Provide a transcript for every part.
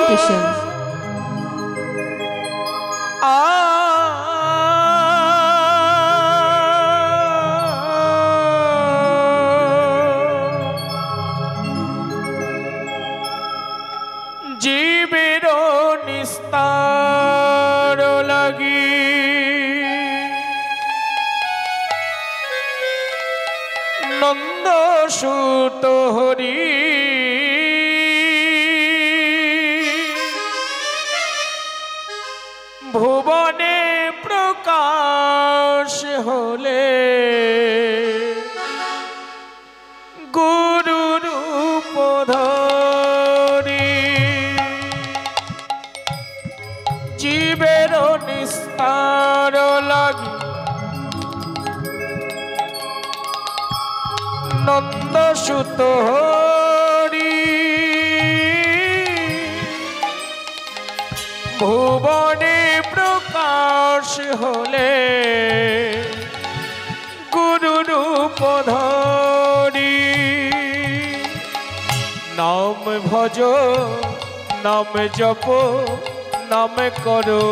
Station. জীবের নিস্তার লাগি নন্দ সুত হরি ভুবনে প্রকাশ হলে গুরু রূপ ধরি জীবের নিস্তার লাগি নন্দ সুত হরি ভুবনে প্রকাশ হলে গুরু রূপ ধরি নাম ভজ নাম জপ নাম করো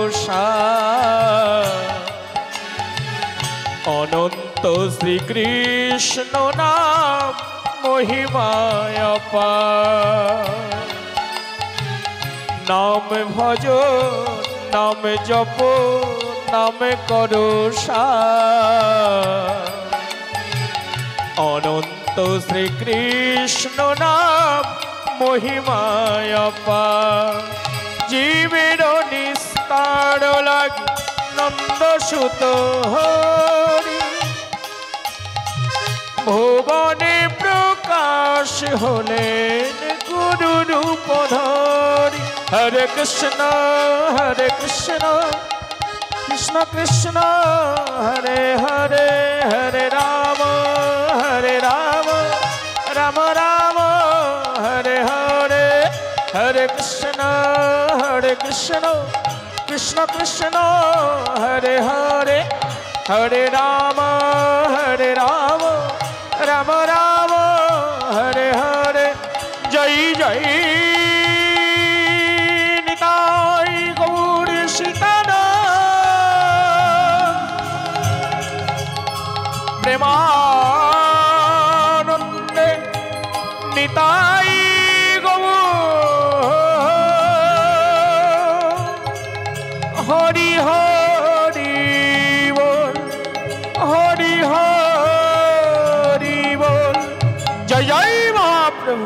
অনন্ত শ্রীকৃষ্ণ নাম মহিমায় অপার নাম ভজ নাম জপ নাম করো অনন্ত শ্রীকৃষ্ণ নাম মহিমায় অপার জীবের নিস্তার লাগি নন্দ সুত হরি ভুবনে প্রকাশ হলেন গুরু রূপ ধরি হরে কৃষ্ণ কৃষ্ণ কৃষ্ণ হরে হরে হরে রাম রাম রাম হরে হরে হরে কৃষ্ণ কৃষ্ণ কৃষ্ণ হরে হরে হরে রাম রাম রাম হরে হরে জয় জয় নিতাই গৌর সীতানাথ প্রেমানন্দে নিতাই হরি হরি বল হরি হরি বল জয় জয় মহাপ্রভু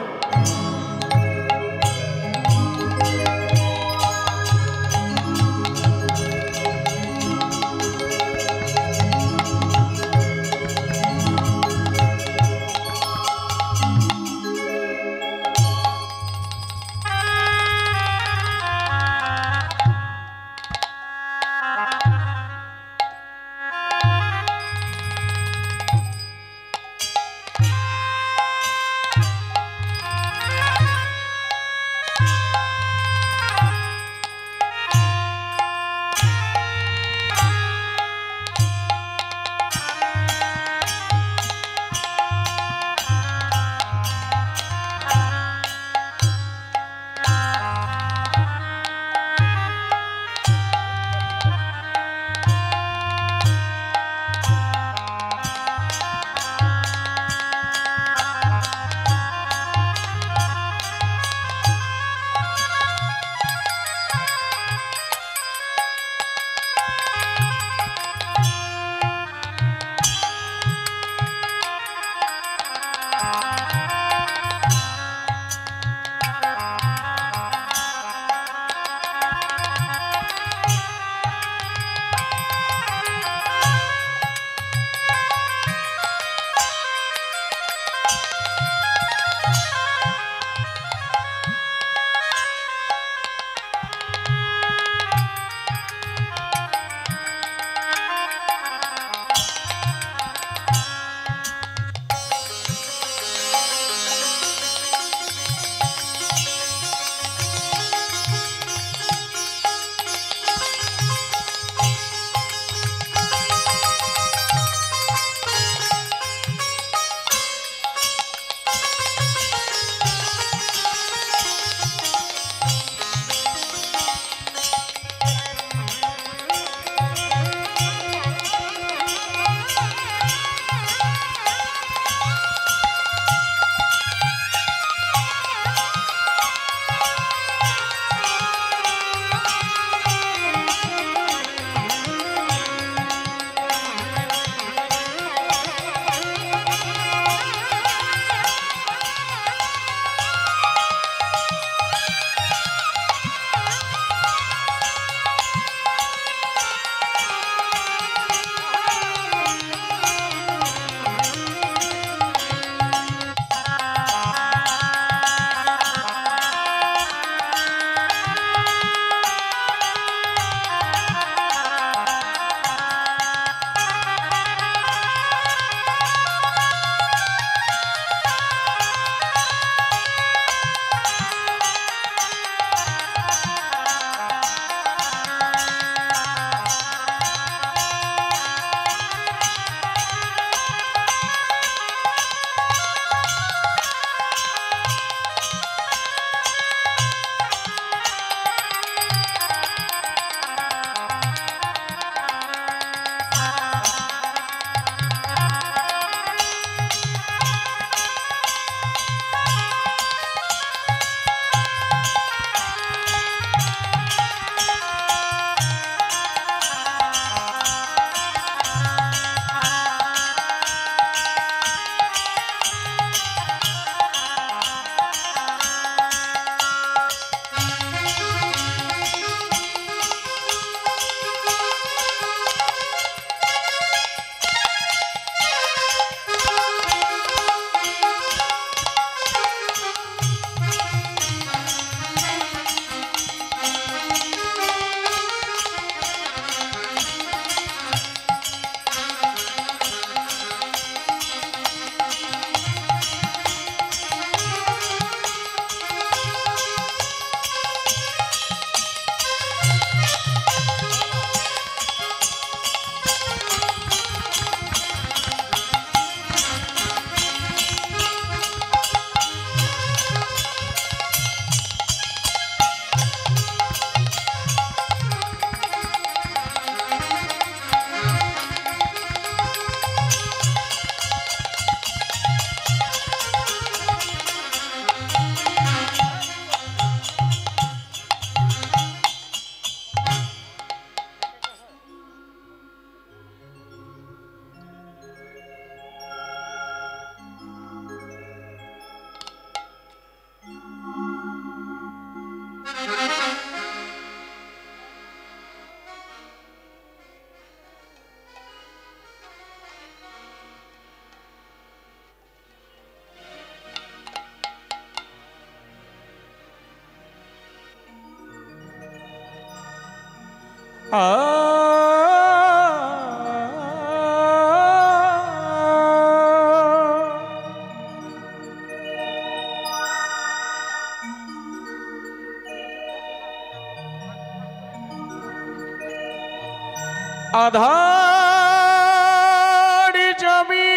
আধার জমি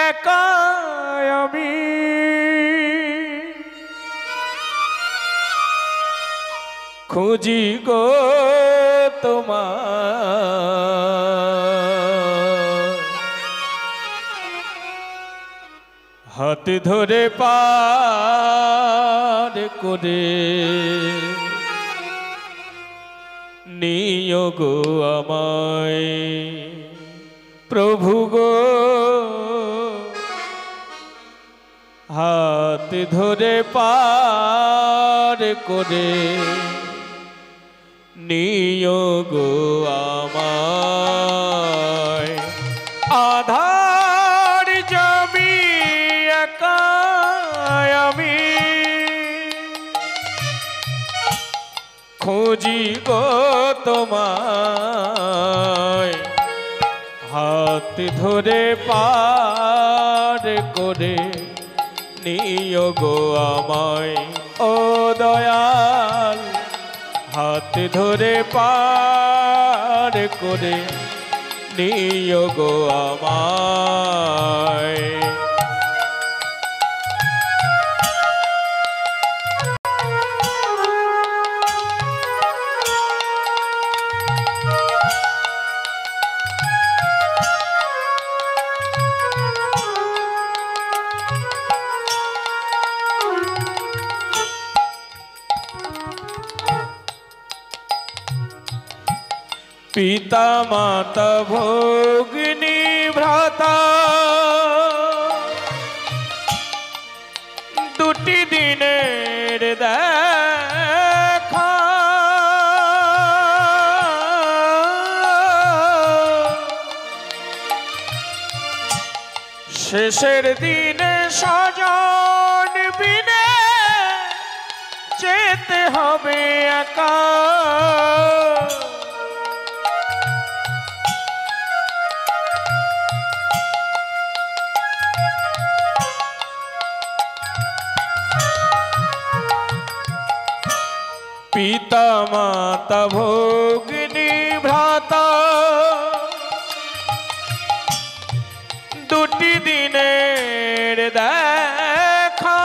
একা আমি খুঁজি গো তোমার হাত ধরে পার করে নিও গো আমায় প্রভু গো হাত ধরে পার করে নিও গো আমায় আধার জমি একা আমি খুঁজি গো তোমায় হাত ধরে পার করে নিও গো আমায় ও দয়াল হাত ধরে পার করে নিও গো আমায় পিতা মাতা ভগ্নী ভ্রাতা দুটি দিনের দেখা শেষের দিনে স্বজন বিনে যেতে হবে একা পিতা মাতা ভগ্নী ভ্রাতা দুটি দিনের দেখা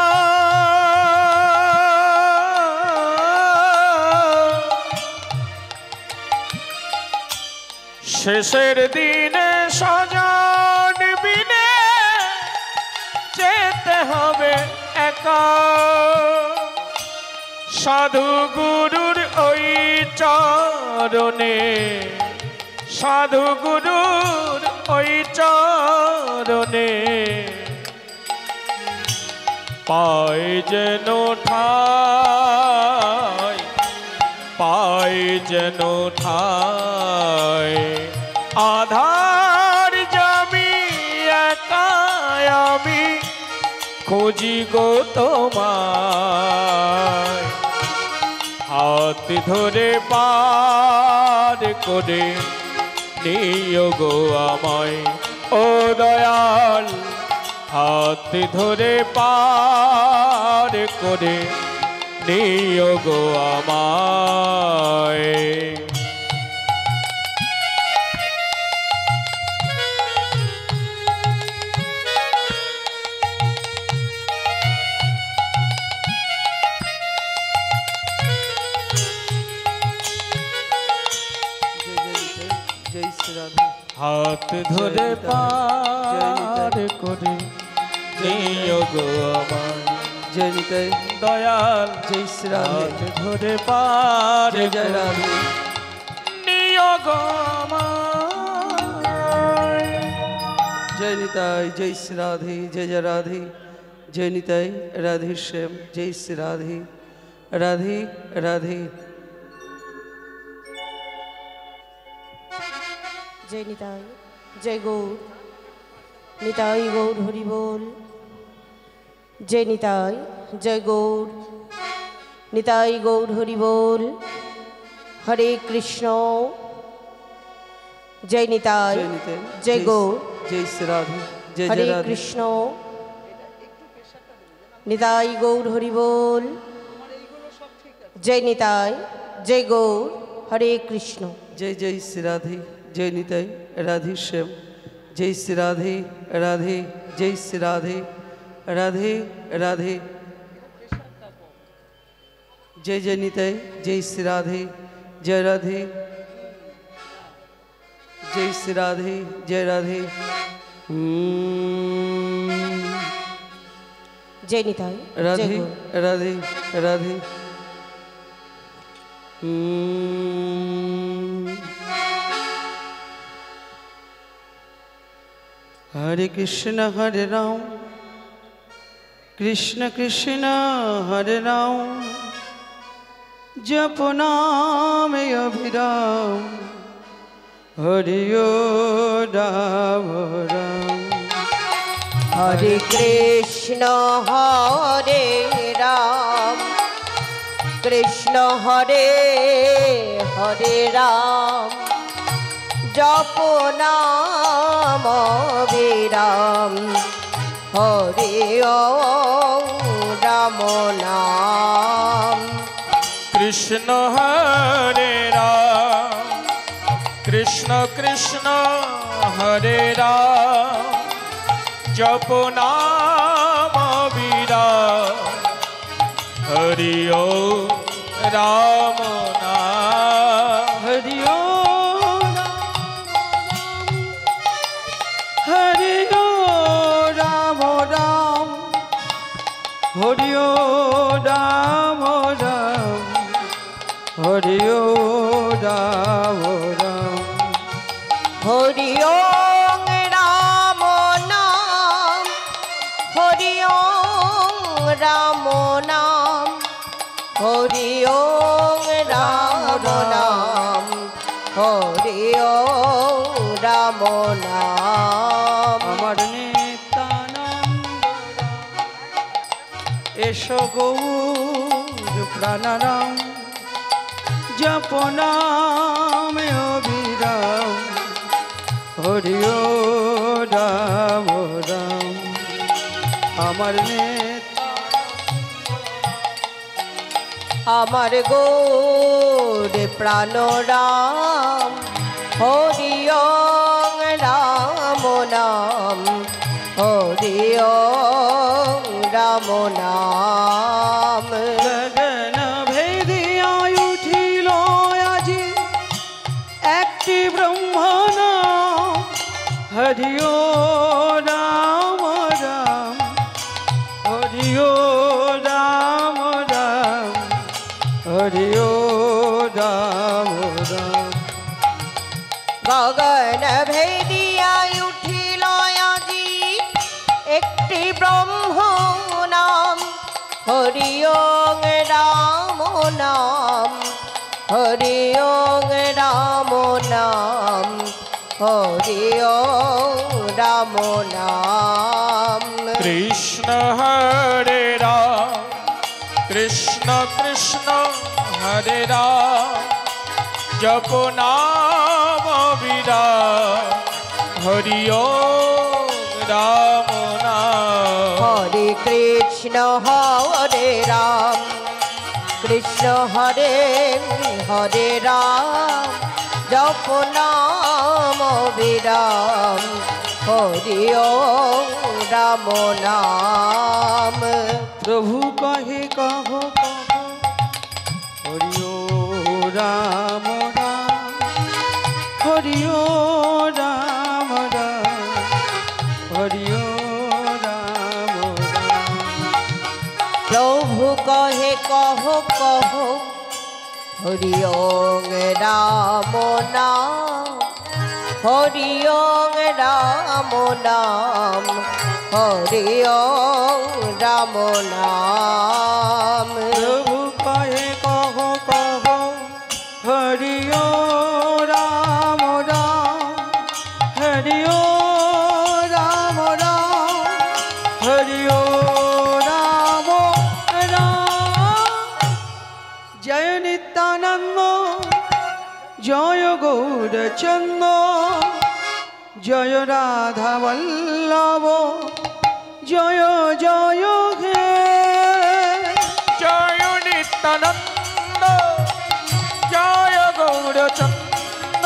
শেষের দিনে স্বজন বিনে যেতে হবে একা সাধু গুরুর ওই চরণে সাধু গুরুর ওই চরণে পাই যেন ঠাই পাই যেন ঠাই আধার জমি একা আমি খুঁজি গো তোমায় হাত ধরে পার করে নিও গো আমায় ও দয়াল হাত ধরে পার করে নিও গো আমায় হাত ধরে পার করে নিও গো আমায় जय निताई दयाल जय श्री राधे धरे पार जय जय राधे नियोग जय निताई जय श्री राधे जय जय राधे जय निताई राधे श्याम जय श्री राधे राधे राधे जय निताई जय गौर निताई गौर हरि बोल जय निताई जय गौर নিতাই গৌর হরি বল। হরে কৃষ্ণ। জয় নিতাই, জয় নিতাই, জয় গৌর। জয় শ্রী রাধে, জয় হরে জয় রাধে। কৃষ্ণ। নিতাই গৌর হরি বল। জয় নিতাই, জয় গৌর। হরে কৃষ্ণ। जय जय श्री राधे, जय निताई राधे श्याम। जय श्री राधे राधे, जय श्री राधे राधे राधे। जय जय निताई, जय श्री राधे, जय राधे, जय श्री राधे, जय राधे। जय निताई, जय राधे गौर। राधे राधे। हरे कृष्ण कृष्ण कृष्ण हरे राम, जप नाम अभिराम, हरि राम राम। हरे कृष्ण हरे राम, कृष्ण हरे हरे राम, जप नाम अभिराम, हरि ओम राम नाम। कृष्ण हरे राम, कृष्ण कृष्ण हरे राम, जप नाम अभिराम, हरि ओम राम नाम। हरि ओम हरि ओम राम राम, हरि ओम राम राम, हरि ओम राम राम। हरि ओम राम नाम, हरि ओम राम नाम, हरि ओम राम नाम, हरि ओम राम नाम। আমার নিত্যানন্দ এসো গৌর প্রাণারাম, জপ নাম অভিরাম, হরি রাম রাম। আমার নেতা আমার গৌর প্রাণ রাম, হরি ওম রাম নাম, হরি ওম রাম নাম। গগন ভেদিয়া উঠিল আজি একটি ব্রহ্ম নাম, হরি রাম রাম, হরি রাম রাম, হরি রাম রাম। গগন ভেদিয়া উঠিল আজি একটি ব্রহ্ম নাম, হরি ওম রাম নাম, হরি ওম রাম নাম, হরি ওম রাম নাম। कृष्ण हरे राम, कृष्ण कृष्ण हरे राम, जप नाम अभिराम, हरि ओम राम नाम। हरे कृष्ण हरे राम, कृष्ण हरे हरे राम, जप नाम अभिराम, हरि ओम राम नाम। प्रभु कहे कहो कहो, हरि राम राम, हरि राम राम, हरि राम राम। प्रभु कहे कहो कहो, हरि ओम राम नाम, हरि ओम राम नाम, हरि ओम राम नाम। प्रभु कहे कहो कहो, हरि राम राम, हरि राम राम, हरि राम राम, জয় গৌরচন্দ্র জয় রাধা বল্লভ জয় জয় হে জয় নিত্যানন্দ জয় গৌরচন্দ্র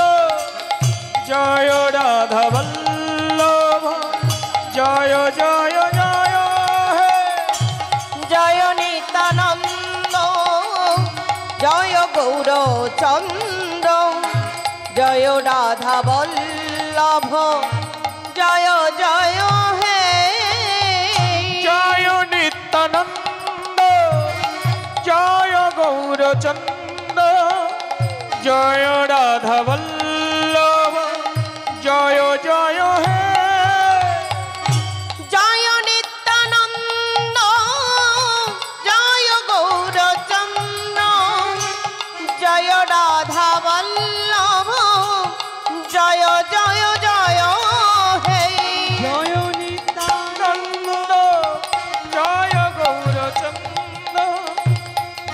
জয় রাধা বল্লভ জয় জয় জয় হে জয় নিত্যানন্দ জয় গৌরচন্দ্র জয় রাধা বল্লভ জয় জয় হে জয় নিত্যানন্দ জয় গৌরচন্দ্র জয় রাধা বল্লভ জয় জয় হে জয় নিত্যানন্দ জয় গৌরচন্দ্র জয় রাধা বল্লভ জয় জয় জয় হে জয় নিত্যানন্দ জয় গৌরচন্দ্র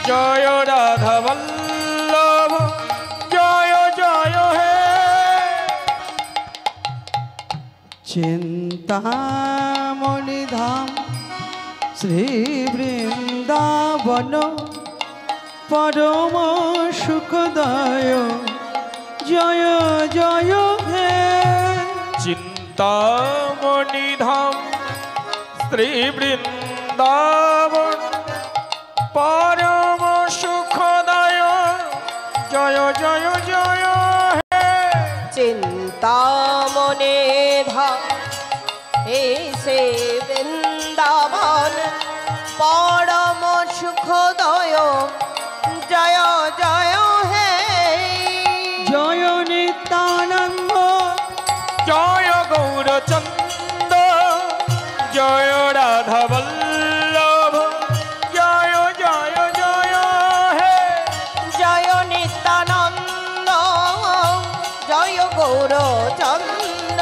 জয় রাধা বল্লভ জয় জয় হে চিন্তামণি ধাম শ্রী বৃন্দাবন পরম সুখদায় জয় জয় হে চিন্তামণি ধাম শ্রী বৃন্দাবন পরম সুখদায় জয় জয় জয় হে চিন্তামনে ধাম এসে বৃন্দাবন পরম সুখদয় জয় জয় হে জয় নিত্যানন্দ জয় গৌরচন্দ্র জয় রাধা বল্লভ জয় জয় জয় হে জয় নিত্যানন্দ জয় গৌরচন্দ্র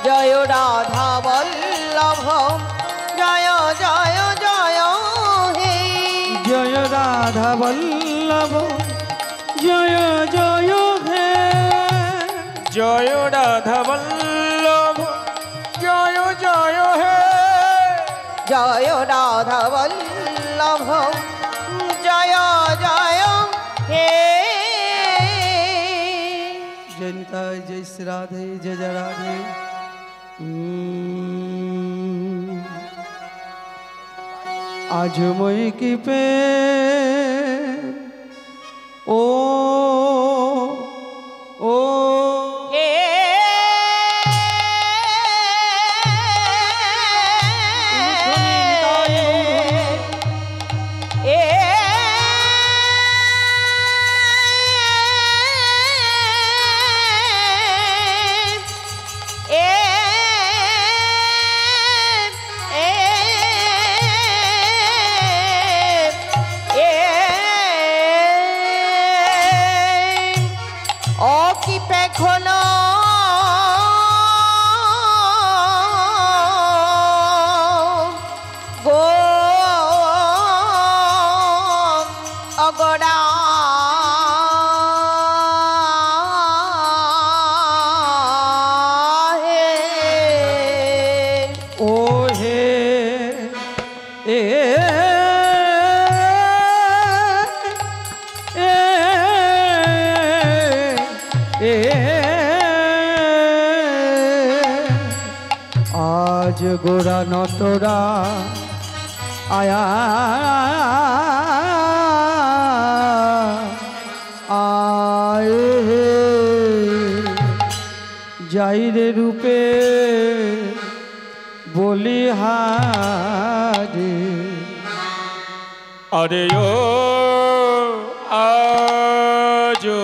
জয় রাধা বল্লভ জয় জয় জয় হে জয় রাধা বল্লভ জয় জয় হে জয় রাধা বল্লভ জয় জয় হে জয় রাধা বল্লভ জয় জয় হে জয় নিতাই জয় শ্রী রাধে জয় জয় রাধে আজ মই কি পে ও ও হে আজ গোরা নটরা আয়া আয়ে যাইরে রূপে বলিহারে अरे ओ आजो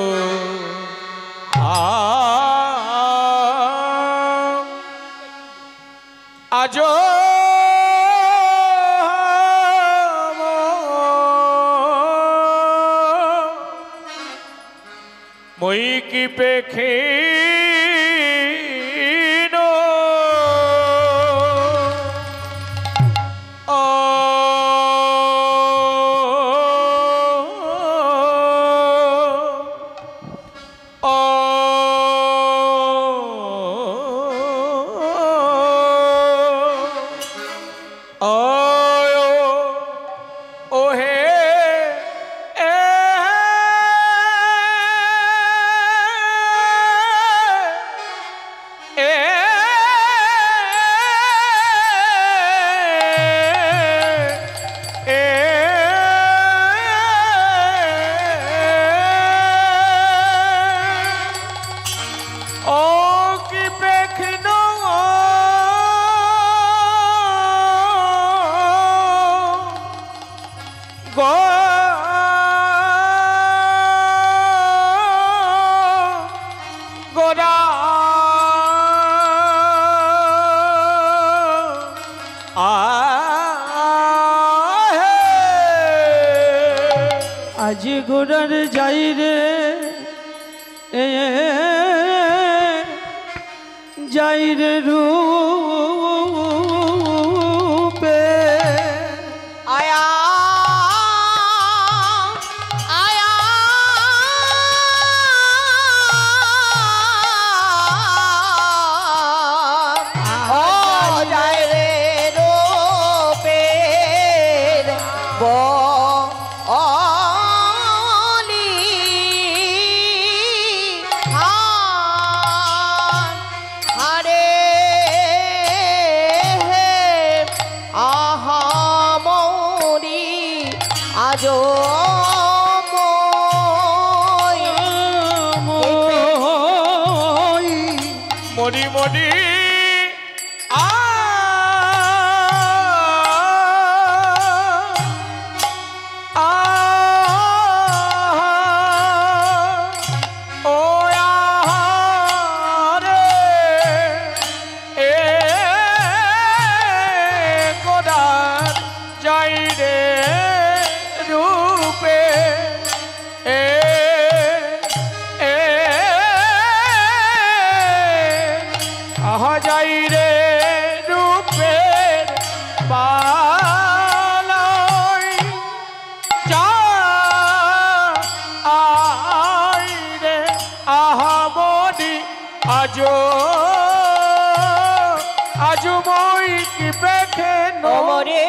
आजो मोई की पेखे ओ हे आज गोड़ार जाई रे जाई रे रूपे आया आया ओ जाए रे रूपे मोदी मोदी आ ओ रे ए गोदार जाई रे रूपे जाई रे रूपेर बालाई जा आई रे आहा मोदी आजो आजो मोई की बेखे नो मोरे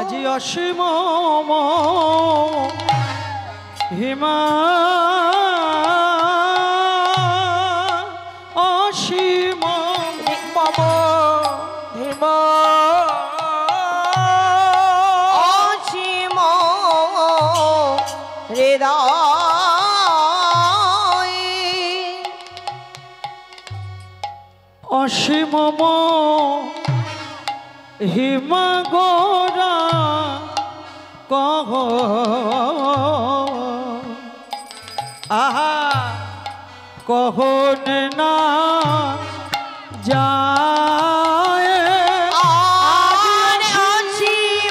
আজি অসীম হিমা অসীম मम हिमा অসীম হৃদয় অসীম হিমা গোরা কহ আহা কহন না যায় আর অসীম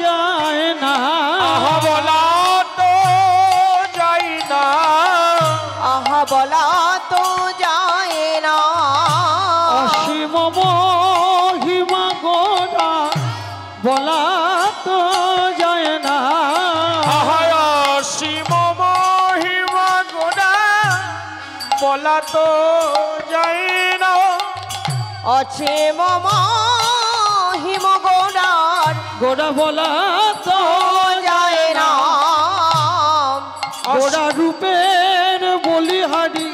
যায় না আহা বলা তো যায় না আহা বলা তো যায় না অসীম মহিমা গোরা বলা তো যায় না আহা অসীম মহিমা গোরা বলা তো যায় না আছে মামা হিম গোড়ার গোরা বলা তো যায় না গোরা রূপের বলিহারি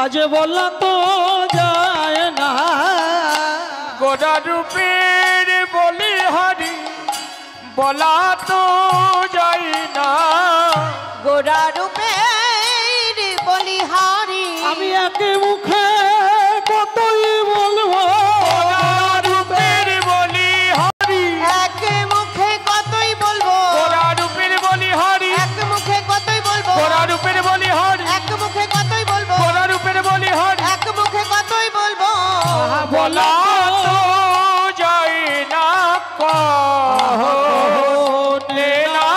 আজ বলা তো যায় না গোরা রূপের বলিহারি বলা তো যায় না গোড়া রূপের বলিহারি আমি একে মুখে কতই বলবো গোরা রূপের বলিহারি এক মুখে কতই বলবো গোরা রূপের বলিহারি এক মুখে কতই বলবো গোরা রূপের বলিহারি এক মুখে কতই বলবো গোরা রূপের বলিহারি এক মুখে কতই বলবো বলা তো যায় না কহনে না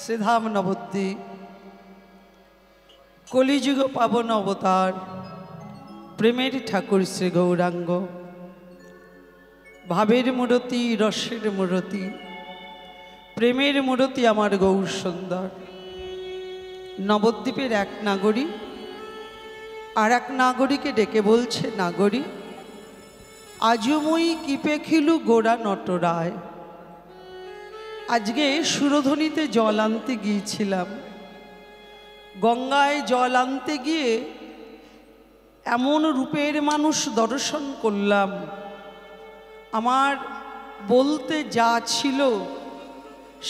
শ্রীধাম নবদ্বীপ কলিযুগ পাবন অবতার প্রেমের ঠাকুর শ্রী গৌরাঙ্গ ভাবের মূরতি রসের মূরতি প্রেমের মূরতি আমার গৌর সুন্দর নবদ্বীপের এক নাগরী আর এক নাগরীকে ডেকে বলছে, নাগরী আজুময়ী কিপে খিলু গোড়া নটরায়। আজকে সুরধনীতে জল আনতে গিয়েছিলাম, গঙ্গায় জল আনতে গিয়ে এমন রূপের মানুষ দর্শন করলাম, আমার বলতে যা ছিল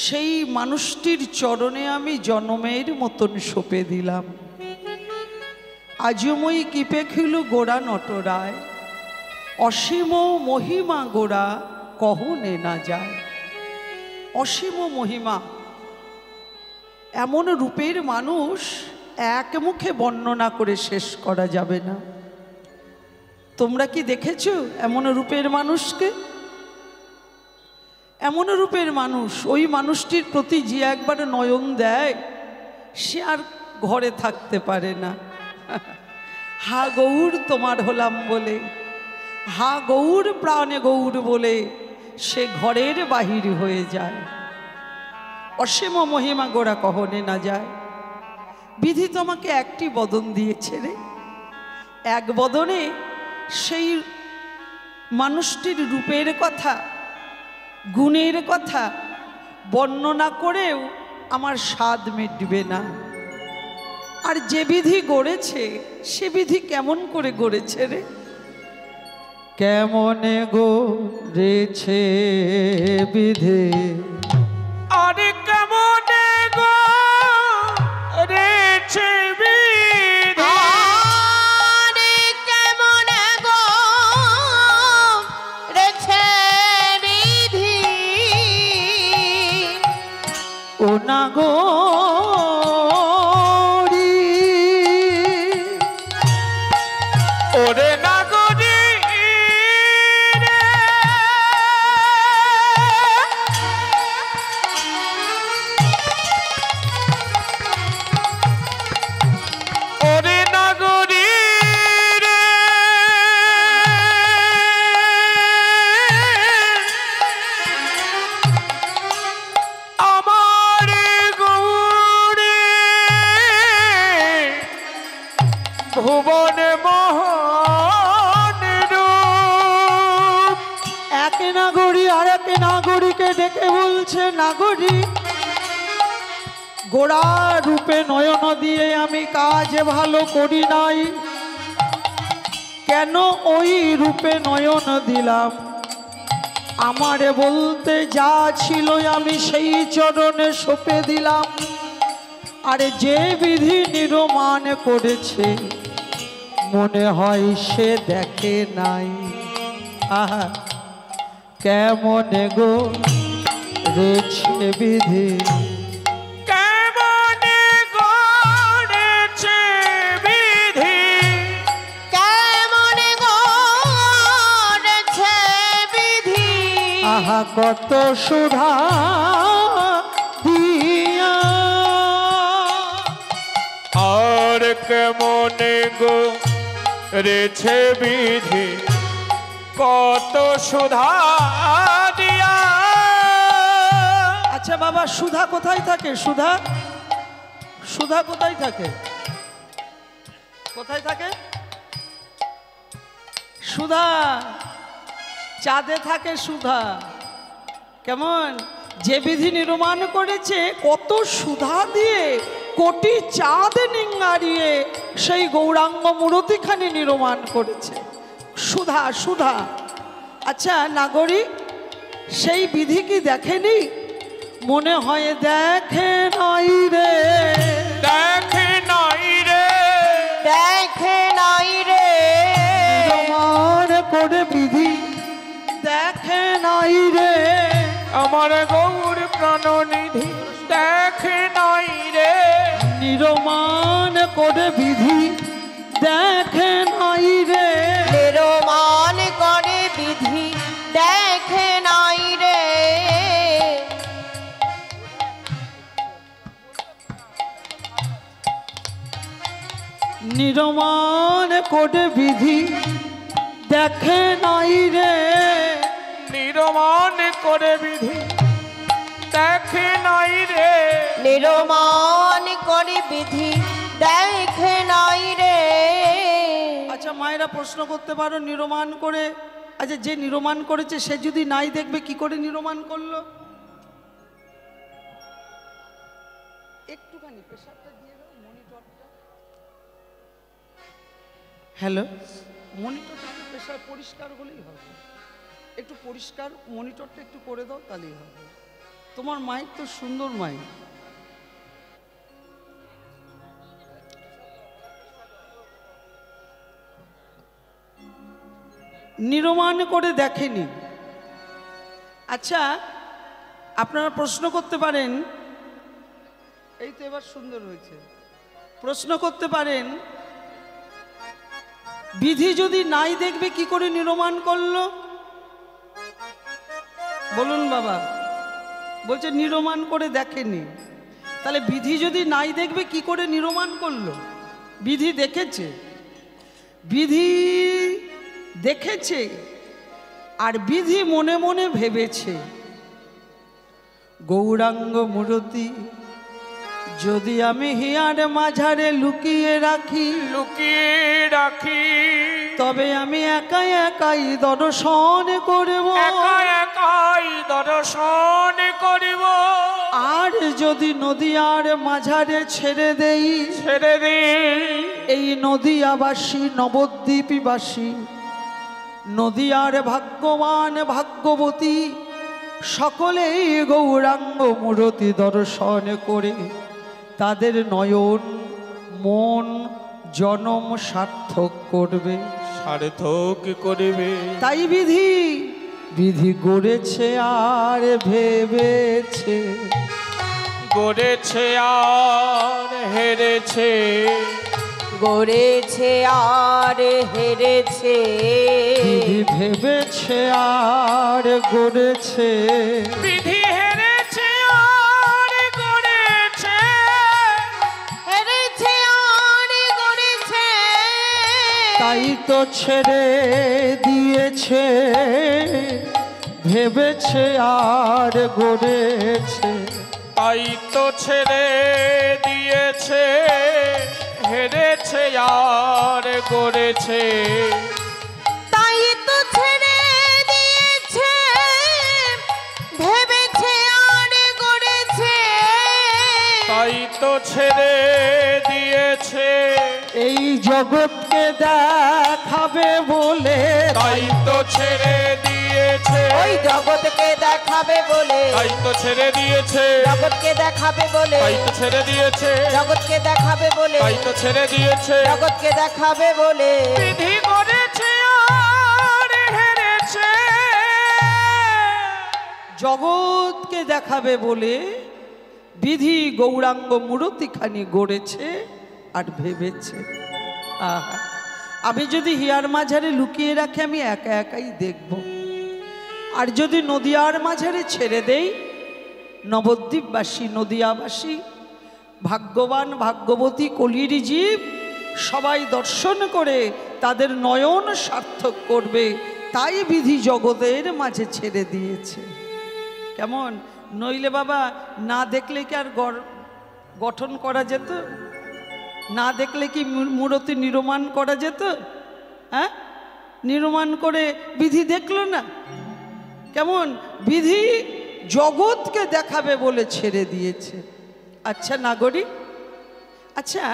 সেই মানুষটির চরণে আমি জনমের মতন সঁপে দিলাম। আজময়ী কিপে খিল গোড়া নটরায়, অসীম মহিমা গোড়া কহনে না যায়। অসীম মহিমা, এমন রূপের মানুষ এক মুখে বর্ণনা করে শেষ করা যাবে না। তোমরা কি দেখেছো এমন রূপের মানুষকে? এমন রূপের মানুষ, ওই মানুষটির প্রতি যে একবার নয়ন দেয় সে আর ঘরে থাকতে পারে না। হা গৌর তোমার হলাম বলে, হা গৌর প্রাণে গৌর বলে সে ঘরের বাহির হয়ে যায়। অসীম মহিমা গোড়া কহনে না যায়। বিধি তোমাকে একটি বদন দিয়েছে রে, এক বদনে সেই মানুষটির রূপের কথা, গুণের কথা বর্ণনা করেও আমার স্বাদ মিটবে না। আর যে বিধি গড়েছে সে বিধি কেমন করে গড়েছে রে? কেমনে গড়েছে বিধি, আরে কেমনে গড়েছে বিধি, আরে কেমনে গড়েছে বিধি, ও নাগরী ওরে নাগরি ওরে নাগরি রে, আমার গৌরী ভুবন মোহন রূপ। এক নাগরী আর এক নাগরীকে ডেকে বলছে, নাগরী গোড়া রূপে নয়ন দিয়ে আমি কাজ ভালো করি নাই, কেন ওই রূপে নয়ন দিলাম? আমারে বলতে যা ছিল আমি সেই চরণে সঁপে দিলাম। আরে যে বিধি নির্মাণ করেছে মনে হয় সে দেখে নাই। আহা কেমনে গো রেছে বিধি, কেমনে গড়েছে বিধি, কত সুধা দিয়া আর কেমনে গো রেছে বিধি কত সুধা দিয়া। আচ্ছা বাবা, সুধা কোথায় থাকে? সুধা সুধা কোথায় থাকে? কোথায় থাকে সুধা? চাঁদে থাকে সুধা। কেমন যে বিধি নির্মাণ করেছে, কত সুধা দিয়ে কোটি চাঁদ নিঙ্গারিয়ে সেই গৌরাঙ্গ মূরতিখানি নির্মাণ করেছে। সুধা সুধা। আচ্ছা নাগরিক, সেই বিধি কি দেখেনি? মনে হয় দেখে নাই রে, দেখে নাই রে, দেখে নাই রে, তোমার করে বিধি দেখে নাই রে, আমার গৌর প্রাণনিধি দেখে নাই রে, নিরমান করে বিধি দেখে নাই রে, নিরমান করে বিধি দেখে নাই রে, নিরমান করে বিধি দেখে নাই রে, নিরমান করে বিধি দেখে নাই রে, নিরমান করে বিধি দেখে নাই রে। আচ্ছা মায়েরা প্রশ্ন করতে পারো, নিরমান করে, আচ্ছা যে নিরমান করেছে সে যদি নাই দেখবে, কি করে নিরমান করলো? একটুখানি প্রেসারটা দিয়ে দাও, মনিটরটা। হ্যালো, মনিটরটা একটু প্রেসার পরিষ্কার হলেই হবে, একটু পরিষ্কার মনিটরটা একটু করে দাও, তাহলেই হবে। তোমার মাইক তো সুন্দর মাইক। নিরমান করে দেখেনি। আচ্ছা আপনারা প্রশ্ন করতে পারেন, এই তো এবার সুন্দর হয়েছে। প্রশ্ন করতে পারেন, বিধি যদি নাই দেখবে কি করে নিরমান করলো? বলুন বাবা। বলছে নিরমান করে দেখেনি, তাহলে বিধি যদি নাই দেখবে কি করে নিরমান করলো? বিধি দেখেছে, বিধি দেখেছে, আর বিধি মনে মনে ভেবেছে গৌরাঙ্গ মূরতি যদি আমি হিয়ার মাঝারে লুকিয়ে রাখি, লুকিয়ে রাখি, তবে আমি একাই একাই দর্শন করব, একা একাই দর্শন করিব। আর যদি নদীয়ার মাঝারে ছেড়ে দেই, ছেড়ে দিই এই নদীয়াবাসী নবদ্বীপবাসী নদীয়ার ভাগ্যবান ভাগ্যবতী সকলেই গৌরাঙ্গ মূরতি দর্শন করে তাদের নয়ন মন জনম সার্থক করবে, সার্থক করিবে। তাই বিধি বিধি গড়েছে আর ভেবেছে, গড়েছে আর হেরেছে, গড়েছে আর হেরেছে, বিধি ভেবেছে আর গড়েছে, বিধি হেরেছে আর গড়েছে, হেরেছে আর গড়েছে, তাই তো ছেড়ে দিয়েছে, ভেবেছে আর গড়েছে, তাই তো ছেড়ে দিয়েছে, হেরেছে আর গড়েছে, তাই তো ছেড়ে দিয়েছে, ভেবেছে আর গড়েছে, তাই তো ছেড়ে দিয়েছে, এই জগৎকে দেখাবে বলে, তাই তো ছেড়ে দিয়েছে, ওই জগৎকে দেখাবে বলে, তাই তো ছেড়ে দিয়েছে, জগৎকে দেখাবে বলে, তাই তো ছেড়ে দিয়েছে, জগৎকে দেখাবে বলে, তাই তো ছেড়ে দিয়েছে, জগৎকে দেখাবে বলে, বিধি করেছে আর হেরেছে, জগৎকে দেখাবে বলে বিধি গৌরাঙ্গ মূরতিখানি গড়েছে আর ভেবেছে আহা আমি যদি হিয়ার মাঝারে লুকিয়ে রাখি আমি একা একাই দেখব, আর যদি নদিয়ার মাঝারে ছেড়ে দেই, নবদ্বীপবাসী, নদিয়াবাসী, ভাগ্যবান ভাগ্যবতী কলির জীব সবাই দর্শন করে তাদের নয়ন সার্থক করবে, তাই বিধি জগতের মাঝে ছেড়ে দিয়েছে। কেমন? নইলে বাবা না দেখলে কি আর গঠন করা যেত? না দেখলে কি মূর্তি নির্মাণ করা যেত? হ্যাঁ, নির্মাণ করে বিধি দেখলো না। কেমন? বিধি জগৎকে দেখাবে বলে ছেড়ে দিয়েছে। আচ্ছা নাগরিক, আচ্ছা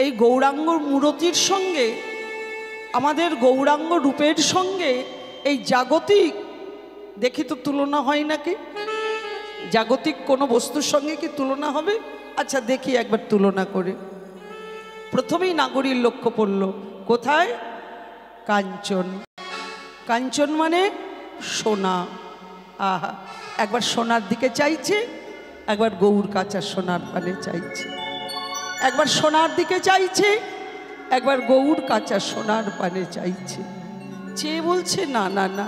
এই গৌরাঙ্গ মূরতির সঙ্গে, আমাদের গৌরাঙ্গ রূপের সঙ্গে এই জাগতিক দেখি তো তুলনা হয় নাকি? জাগতিক কোনো বস্তুর সঙ্গে কি তুলনা হবে? আচ্ছা দেখি একবার তুলনা করে। প্রথমেই নাগরীর লক্ষ্য পড়ল কোথায়? কাঞ্চন। কাঞ্চন মানে সোনা। আহা, একবার সোনার দিকে চাইছে, একবার গৌর কাঁচা সোনার পানে চাইছে। একবার সোনার দিকে চাইছে, একবার গৌর কাঁচা সোনার পানে চাইছে। চেয়ে বলছে না না না,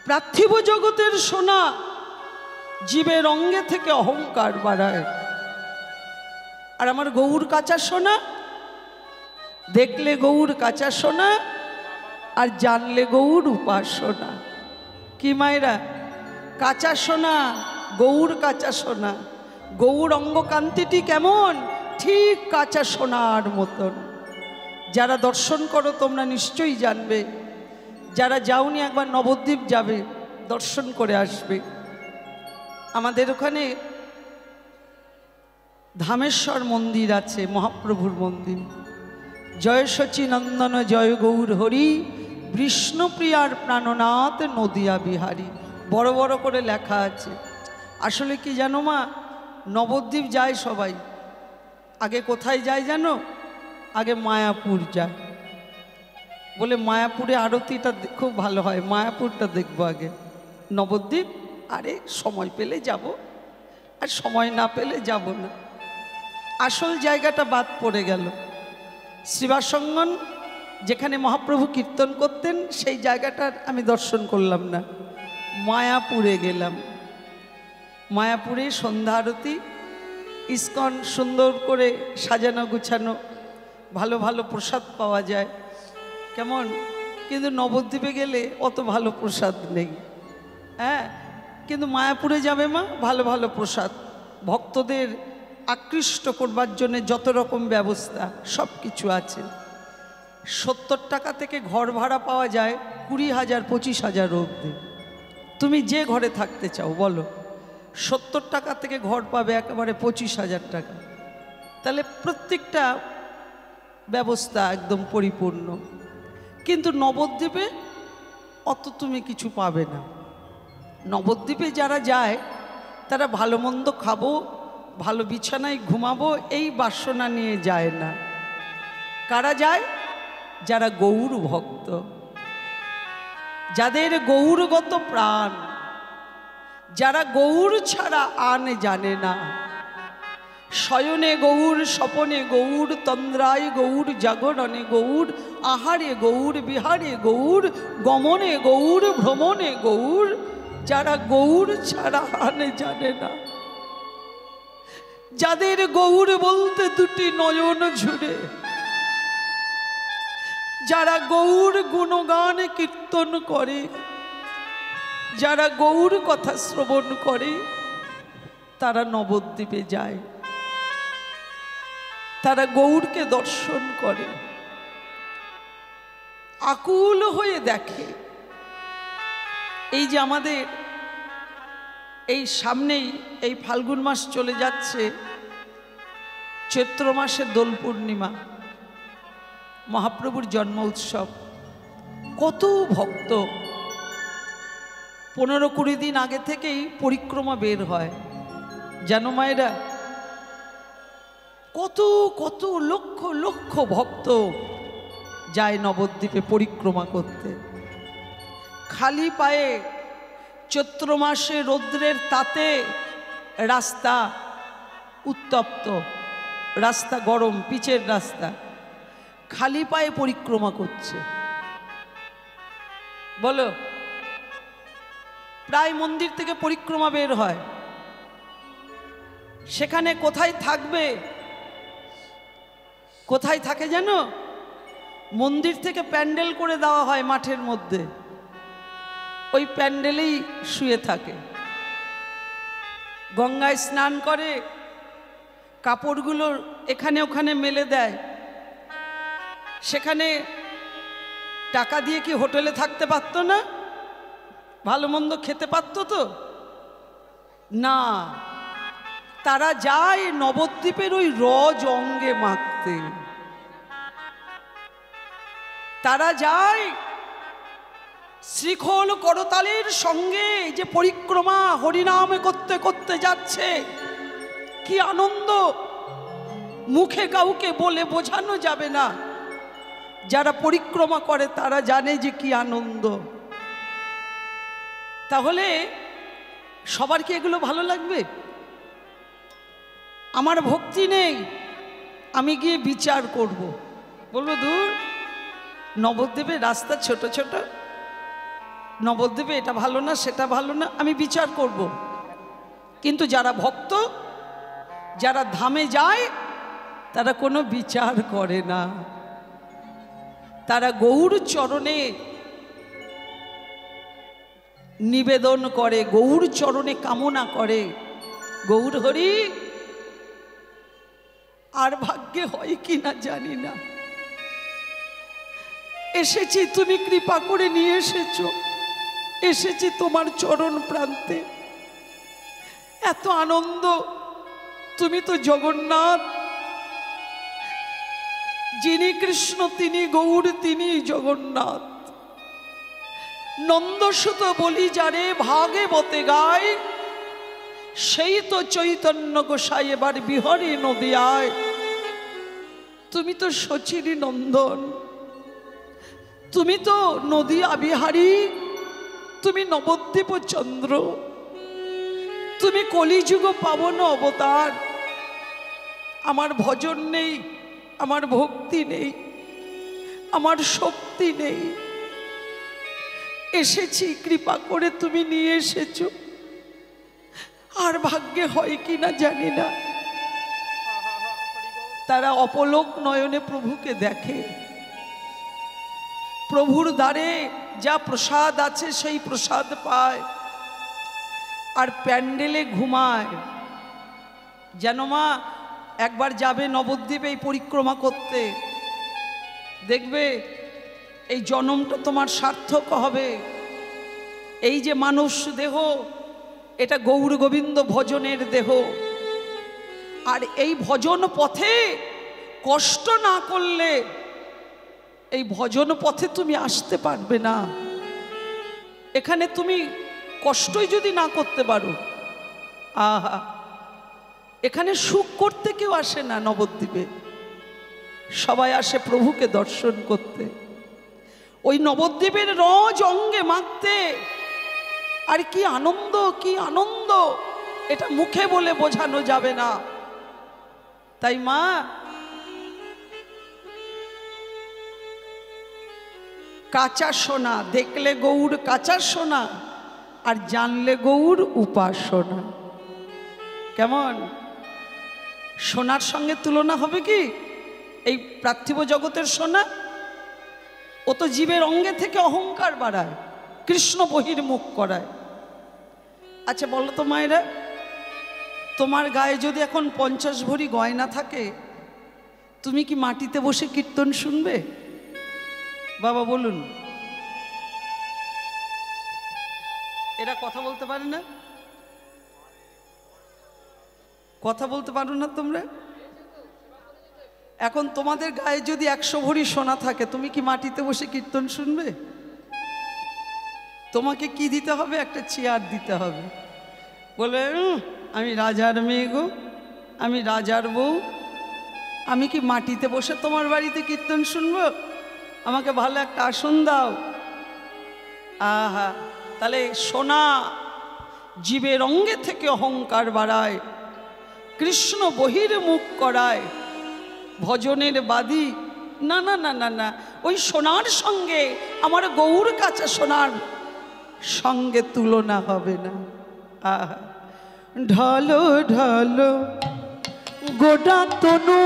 পার্থিব জগতের সোনা জীবের অঙ্গে থেকে অহংকার বাড়ায়, আর আমার গৌর কাঁচা সোনা দেখলে গৌর কাঁচা সোনা, আর জানলে গৌর উপাসনা। কি মায়েরা? কাঁচা সোনা, গৌর কাঁচা সোনা। গৌর অঙ্গকান্তিটি কেমন? ঠিক কাঁচা সোনার মতন। যারা দর্শন করো তোমরা নিশ্চয়ই জানবে, যারা যাওনি একবার নবদ্বীপ যাবে, দর্শন করে আসবে। আমাদের ওখানে ধামেশ্বর মন্দির আছে, মহাপ্রভুর মন্দির। জয় সচিনন্দন জয় গৌর হরি, বিষ্ণুপ্রিয়ার প্রাণনাথ নদিয়া বিহারী, বড় বড় করে লেখা আছে। আসলে কি জানো মা, নবদ্বীপ যায় সবাই, আগে কোথায় যায় জানো? আগে মায়াপুর যায়, বলে মায়াপুরে আরতিটা খুব ভালো হয়, মায়াপুরটা দেখবো আগে। নবদ্বীপ আরে সময় পেলে যাব, আর সময় না পেলে যাব না। আসল জায়গাটা বাদ পড়ে গেল। শ্রীবাসঙ্গন যেখানে মহাপ্রভু কীর্তন করতেন সেই জায়গাটার আমি দর্শন করলাম না, মায়াপুরে গেলাম। মায়াপুরে সন্ধ্যা আরতি, ইস্কন সুন্দর করে সাজানো গুছানো, ভালো ভালো প্রসাদ পাওয়া যায়। কেমন? কিন্তু নবদ্বীপে গেলে অত ভালো প্রসাদ নেই। হ্যাঁ, কিন্তু মায়াপুরে যাবে মা, ভালো ভালো প্রসাদ, ভক্তদের আকৃষ্ট করবার জন্য যত রকম ব্যবস্থা সব কিছু আছে। 70 টাকা থেকে ঘর ভাড়া পাওয়া যায় 20,000 25,000 অবধি। তুমি যে ঘরে থাকতে চাও বলো, 70 টাকা থেকে ঘর পাবে একেবারে 25,000 টাকা। তাহলে প্রত্যেকটা ব্যবস্থা একদম পরিপূর্ণ। কিন্তু নবদ্বীপে অত তুমি কিছু পাবে না। নবদ্বীপে যারা যায় তারা ভালো মন্দ খাবো, ভালো বিছানায় ঘুমাবো, এই বাসনা নিয়ে যায় না। কারা যায়? যারা গৌর ভক্ত, যাদের গৌরগত প্রাণ, যারা গৌর ছাড়া আন জানে না। শয়নে গৌর, স্বপনে গৌর, তন্দ্রায় গৌর, জাগরণে গৌর, আহারে গৌর, বিহারে গৌর, গমনে গৌর, ভ্রমণে গৌর। যারা গৌর ছাড়া আন জানে না, যাদের গৌর বলতে দুটি নয়ন ঝুরে, যারা গৌর গুণগান কীর্তন করে, যারা গৌর কথা শ্রবণ করে, তারা নবদ্বীপে যায়, তারা গৌরকে দর্শন করে, আকুল হয়ে দেখে। এই যে আমাদের এই সামনেই এই ফাল্গুন মাস চলে যাচ্ছে, চৈত্র মাসের দোল পূর্ণিমা, মহাপ্রভুর জন্ম উৎসব। কত ভক্ত 15-20 দিন আগে থেকেই পরিক্রমা বের হয়, জানো মায়েরা? কত কত লক্ষ লক্ষ ভক্ত যায় নবদ্বীপে পরিক্রমা করতে, খালি পায়ে। চৈত্র মাসে রৌদ্রের তাতে রাস্তা উত্তপ্ত, রাস্তা গরম, পিচের রাস্তা, খালি পায়ে পরিক্রমা করছে। বলো প্রায় মন্দির থেকে পরিক্রমা বের হয়, সেখানে কোথায় থাকবে? কোথায় থাকে জানো? মন্দির থেকে প্যান্ডেল করে দেওয়া হয় মাঠের মধ্যে, ওই প্যান্ডেলেই শুয়ে থাকে। গঙ্গায় স্নান করে, কাপড়গুলো এখানে ওখানে মেলে দেয়। সেখানে টাকা দিয়ে কি হোটেলে থাকতে পারতো না? ভালো মন্দ খেতে পারতো তো না, তারা যায় নবদ্বীপের ওই রজ অঙ্গে মাখতে। তারা যায় শ্রীখোল করতালের সঙ্গে, যে পরিক্রমা হরিনামে করতে করতে যাচ্ছে, কি আনন্দ মুখে কাউকে বলে বোঝানো যাবে না। যারা পরিক্রমা করে তারা জানে যে কি আনন্দ। তাহলে সবার কি এগুলো ভালো লাগবে? আমার ভক্তি নেই, আমি গিয়ে বিচার করব, বলবো দূর, নবদ্বীপের রাস্তা ছোট ছোট, নবদ্বীপে এটা ভালো না সেটা ভালো না, আমি বিচার করব। কিন্তু যারা ভক্ত, যারা ধামে যায়, তারা কোনো বিচার করে না। তারা গৌর চরণে নিবেদন করে, গৌর চরণে কামনা করে, গৌর হরি। আর ভাগ্যে হয় কি না জানি না, এসেছি, তুমি কৃপা করে নিয়ে এসেছো, এসেছি তোমার চরণ প্রান্তে। এত আনন্দ, তুমি তো জগন্নাথ, যিনি কৃষ্ণ তিনি গৌর, তিনি জগন্নাথ। নন্দসুত বলি যারে ভাগে বতে গায়, সেই তো চৈতন্য গোসাই এবার বিহরে নদিয়ায়। তুমি তো শচীরই নন্দন, তুমি তো নদিয়া বিহারী, তুমি নবদ্বীপ চন্দ্র, তুমি কলিযুগ পাবন অবতার। আমার ভজন নেই, আমার ভক্তি নেই, আমার শক্তি নেই, এসেছি কৃপা করে তুমি নিয়ে এসেছো। আর ভাগ্যে হয় কি না জানি না। তারা অপলোক নয়নে প্রভুকে দেখে, প্রভুর দ্বারে যা প্রসাদ আছে সেই প্রসাদ পায়, আর প্যান্ডেলে ঘুমায়। যেন মা একবার যাবে নবদ্বীপে এই পরিক্রমা করতে, দেখবে এই জন্মটা তোমার সার্থক হবে। এই যে মানুষ দেহ, এটা গৌর গোবিন্দ ভজনের দেহ, আর এই ভজন পথে কষ্ট না করলে এই ভজন পথে তুমি আসতে পারবে না। এখানে তুমি কষ্টই যদি না করতে পারো, আহা, এখানে সুখ করতে কেউ আসে না। নবদ্বীপে সবাই আসে প্রভুকে দর্শন করতে, ওই নবদ্বীপের রজ অঙ্গে মাখতে। আর কি আনন্দ, কি আনন্দ, এটা মুখে বলে বোঝানো যাবে না। তাই মা, কাঁচা সোনা দেখলে গৌর কাঁচা সোনা, আর জানলে গৌর উপাসনা। কেমন? সোনার সঙ্গে তুলনা হবে কি এই পার্থিব জগতের সোনা? ও তো জীবের অঙ্গে থেকে অহংকার বাড়ায়, কৃষ্ণ বহির্মুখ করায়। আচ্ছা বলো তো মায়েরা, তোমার গায়ে যদি এখন 50 ভরি গয়না থাকে, তুমি কি মাটিতে বসে কীর্তন শুনবে? বাবা বলুন। এরা কথা বলতে পারে না, কথা বলতে পারো না তোমরা? এখন তোমাদের গায়ে যদি 100 ভরি সোনা থাকে, তুমি কি মাটিতে বসে কীর্তন শুনবে? তোমাকে কি দিতে হবে? একটা চেয়ার দিতে হবে। বলে আমি রাজার মেয়ে গো, আমি রাজার বউ, আমি কি মাটিতে বসে তোমার বাড়িতে কীর্তন শুনবো? আমাকে ভালো একটা আসন দাও। আহা, তাহলে সোনা জীবের অঙ্গে থেকে অহংকার বাড়ায়, কৃষ্ণ বহির্মুখ করায়, ভজনের বাদী। না না না না না, ওই সোনার সঙ্গে আমার গৌর কাছে সোনার সঙ্গে তুলনা হবে না। আহা, ঢলো ঢলো গোটা তনু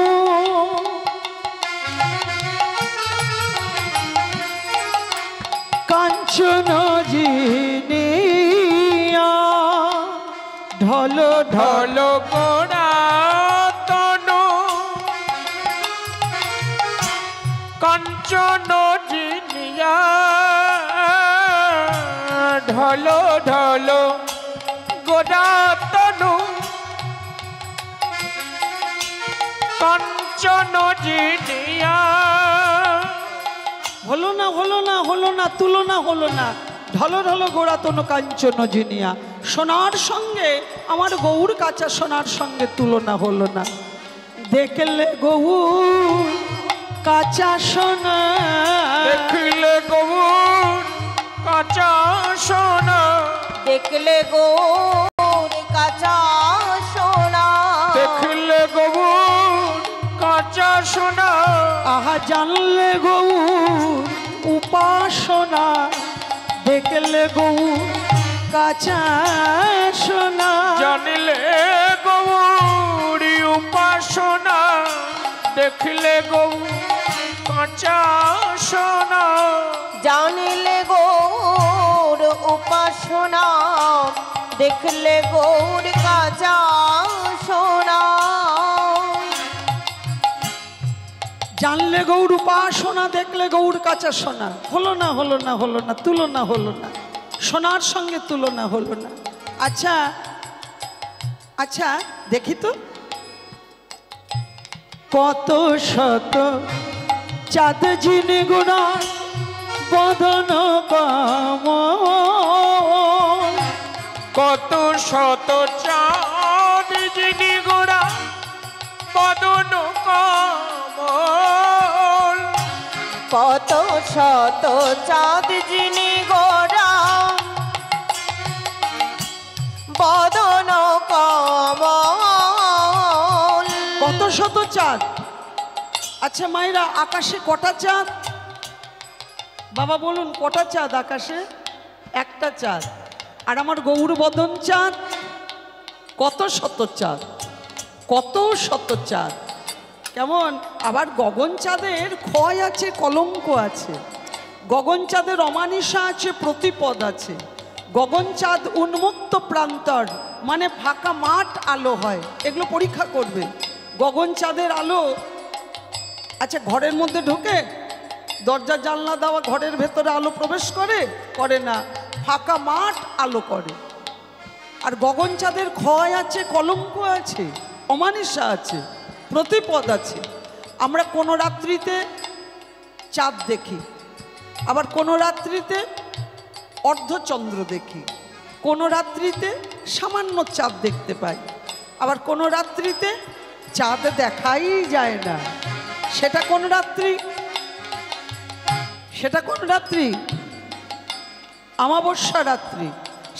কাঞ্চন জিনিয়া, ঢলো ঢলো ঢলো গোড়া তনু কাঞ্চন জিনিয়া, ঢলো ঢলো গোড়া তনু কাঞ্চন জিনিয়া। হলো না হলো না হলো না, তুলনা হলো না। ঢলো ঢলো গোড়া তনু কাঞ্চন জিনিয়া, সোনার সঙ্গে আমার গৌর কাঁচা সোনার সঙ্গে তুলনা হলো না। দেখলে গৌর কাঁচা সোনা, দেখলে গৌর কাঁচা সোনা, দেখলে গৌর কাঁচা সোনা, দেখলে গৌর কাঁচা সোনা। আহা জানলে গৌর উপাসনা, দেখলে গৌর কাঁচা সোনা, জানলে গৌরী উপাসনা, দেখলে গৌর কাঁচা সোনা। জানিলে গৌর উপাসনা, দেখলে গৌর কাঁচা সোনা। জানলে গৌর উপাসনা, দেখলে গৌর কাঁচা সোনা। হলো না হলো না হলো না, তুলনা হলো না, সোনার সঙ্গে তুলনা হলো না। আচ্ছা আচ্ছা দেখি তো, কত শত চাঁদ জিনি গুণা বদন কাম, কত শত চাঁদ যিনি গোড়া বদন কমল, কত শত চাঁদ যিনি গোরা বদন কমল। কত শত চাঁদ। আচ্ছা মায়েরা, আকাশে কটা চাঁদ? বাবা বলুন কটা চাঁদ আকাশে? একটা চাঁদ। আর আমার গৌর বদন চাঁদ কত শত চাঁদ, কত শত চাঁদ। কেমন? আবার গগন চাঁদের ক্ষয় আছে, কলঙ্ক আছে। গগন চাঁদের অমানিসা আছে, প্রতিপদ আছে। গগন চাঁদ উন্মুক্ত প্রান্তর, মানে ফাঁকা মাঠ আলো হয়। এগুলো পরীক্ষা করবে। গগন চাঁদের আলো আচ্ছা ঘরের মধ্যে ঢোকে, দরজা জানলা দেওয়া ঘরের ভেতরে আলো প্রবেশ করে? করে না, ফাঁকা মাঠ আলো করে। আর গগন চাঁদের ক্ষয় আছে, কলঙ্ক আছে, অমানিসা আছে, প্রতিপদ আছে। আমরা কোনো রাত্রিতে চাঁদ দেখি, আবার কোনো রাত্রিতে অর্ধচন্দ্র দেখি, কোনো রাত্রিতে সামান্য চাঁদ দেখতে পাই, আবার কোনো রাত্রিতে চাঁদ দেখাই যায় না। সেটা কোন রাত্রি? সেটা কোন রাত্রি? অমাবস্যা রাত্রি।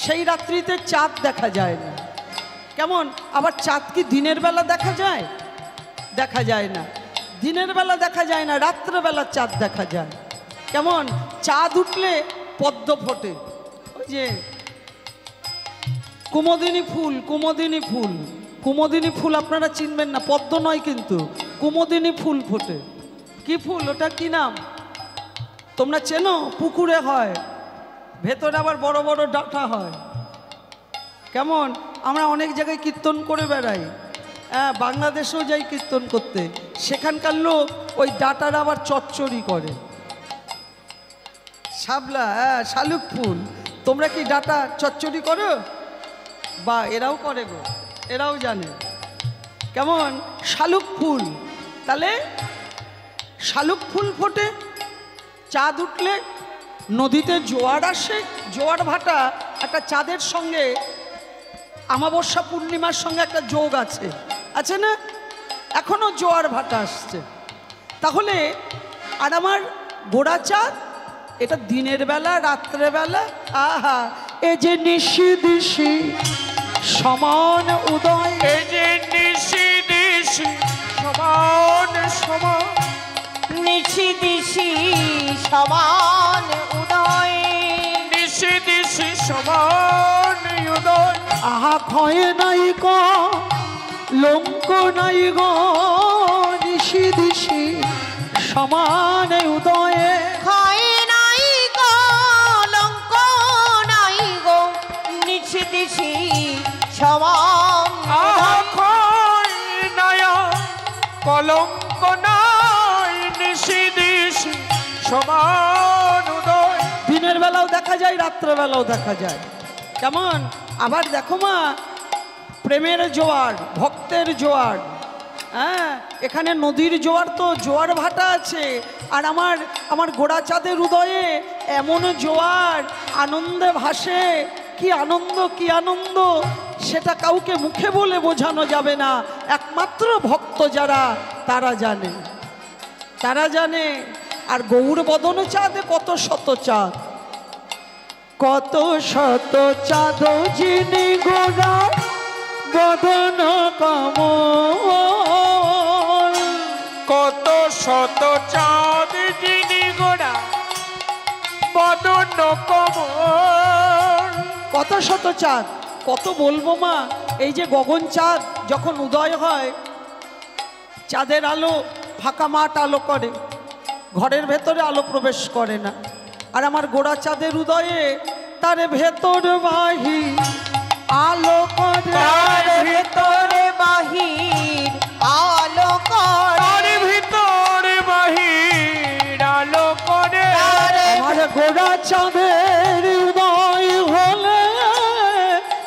সেই রাত্রিতে চাঁদ দেখা যায় না। কেমন? আবার চাঁদ কি দিনের বেলা দেখা যায়? দেখা যায় না। দিনের বেলা দেখা যায় না, রাত্রেবেলা চাঁদ দেখা যায়। কেমন? চাঁদ উঠলে পদ্ম ফোটে। ওই যে কুমোদিনী ফুল, কুমোদিনী ফুল, কুমোদিনী ফুল আপনারা চিনবেন না, পদ্ম নয় কিন্তু, কুমোদিনী ফুল ফোটে। কি ফুল ওটা, কি নাম তোমরা চেনো? পুকুরে হয়, ভেতরে আবার বড় বড় ডাঁটা হয়। কেমন? আমরা অনেক জায়গায় কীর্তন করে বেড়াই, হ্যাঁ, বাংলাদেশেও যাই কীর্তন করতে। সেখানকার লোক ওই ডাঁটার আবার চচ্চড়ি করে। শাপলা, হ্যাঁ, শালুক ফুল। তোমরা কি ডাঁটা চচ্চড়ি করো? বা এরাও করে গো, এরাও জানে। কেমন? শালুক ফুল। তাহলে শালুক ফুল ফোটে, চাঁদ উঠলে নদীতে জোয়ার আসে। জোয়ার ভাটা একটা চাঁদের সঙ্গে, অমাবস্যা পূর্ণিমার সঙ্গে একটা যোগ আছে, আছে না? এখনো জোয়ার ভাটা আসছে। তাহলে আর আমার গোড়া চাঁদ, এটা দিনের বেলা, রাত্রেবেলা, আহা, এ যে নিশি দিশি সমান উদয়, এই যে নিশি দিশি সমান সমান, নিশি দিশি সমান উদয়, নিশি দিশি সমান উদয়। আহা ক্ষয় নাই ক লঙ্ক নাই গো দিশি দিশি সমান উদয়ে। ক্ষয় নাই গো লঙ্ক নাই গো নিশি দিশি সমান আখয় নয়া কলঙ্ক নাই নিশি দিশি সমান উদয়। দিনের বেলাও দেখা যায়, রাত্রেবেলাও দেখা যায়। কেমন? আবার দেখো মা, প্রেমের জোয়ার, ভক্তের জোয়ার, হ্যাঁ, এখানে নদীর জোয়ার তো জোয়ার ভাটা আছে, আর আমার গোড়া চাঁদের উদয়ে এমন জোয়ার আনন্দে ভাসে। কি আনন্দ, কি আনন্দ, সেটা কাউকে মুখে বলে বোঝানো যাবে না। একমাত্র ভক্ত যারা, তারা জানে, তারা জানে। আর গৌর বদন চাঁদে কত শত চাঁদ, কত শত চাঁদ যিনি গোড়া বদন কমল। কত শত চাঁদ যিনি গোড়া বদন কমল। কত শত চাঁদ, কত বলবো মা। এই যে গগন চাঁদ যখন উদয় হয়, চাঁদের আলো ফাঁকা মাঠ আলো করে, ঘরের ভেতরে আলো প্রবেশ করে না। আর আমার গোড়া চাঁদের উদয়ে তার ভেতর বাহি আলো করে, তার ভিতরে বাহির আলো করে, তার ভিতর বাহির আলো করে। আমার গোড়া চাঁদের উদয় হলে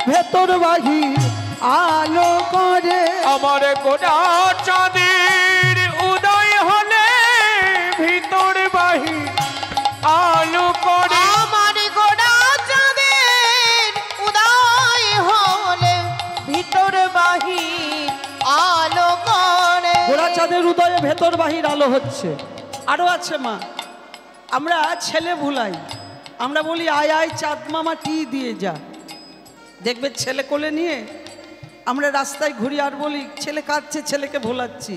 ভেতর বাহি আলো করে। আমার গোড়া চাঁদের উদয় হলে ভিতর বাহির আলো করে। আমার গোড়া চাঁদের উদয় হলে ভিতর বাহির আলো করে। গোড়া চাঁদের উদয়ে ভেতর বাহির আলো হচ্ছে। আরো আছে মা, আমরা ছেলে ভুলাই, আমরা বলি আয় আয় চাঁদ মামা টি দিয়ে যা। দেখবে ছেলে কোলে নিয়ে আমরা রাস্তায় ঘুরি আর বলি ছেলে কাঁদছে, ছেলেকে ভোলাচ্ছি,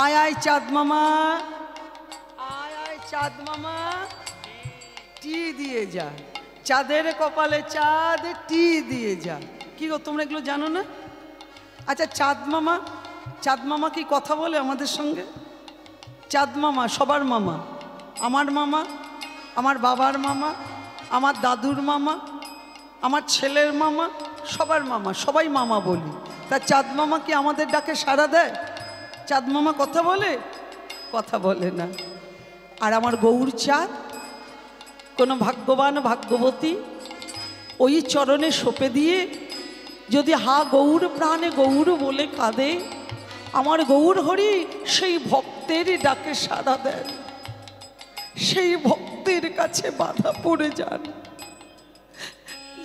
আয় আয় চাঁদ মামা, আয় আয় চাঁদ মামা টি দিয়ে যা, চাঁদের কপালে চাঁদ টি দিয়ে যা। কি গো, তোমরা এগুলো জানো না? আচ্ছা, চাঁদ মামা কি কথা বলে আমাদের সঙ্গে? চাঁদ মামা সবার মামা, আমার মামা, আমার বাবার মামা, আমার দাদুর মামা, আমার ছেলের মামা, সবার মামা, সবাই মামা বলি। তা চাঁদ মামা কি আমাদের ডাকে সাড়া দেয়? চাঁদ মামা কথা বলে? কথা বলে না। আর আমার গৌর চাঁদ, কোনো ভাগ্যবান ভাগ্যবতী ওই চরণে সঁপে দিয়ে যদি হা গৌর প্রাণে গৌর বলে কাঁদে, আমার গৌর হরি সেই ভক্তের ডাকে সাড়া দেন, সেই ভক্তের কাছে বাধা পড়ে যান।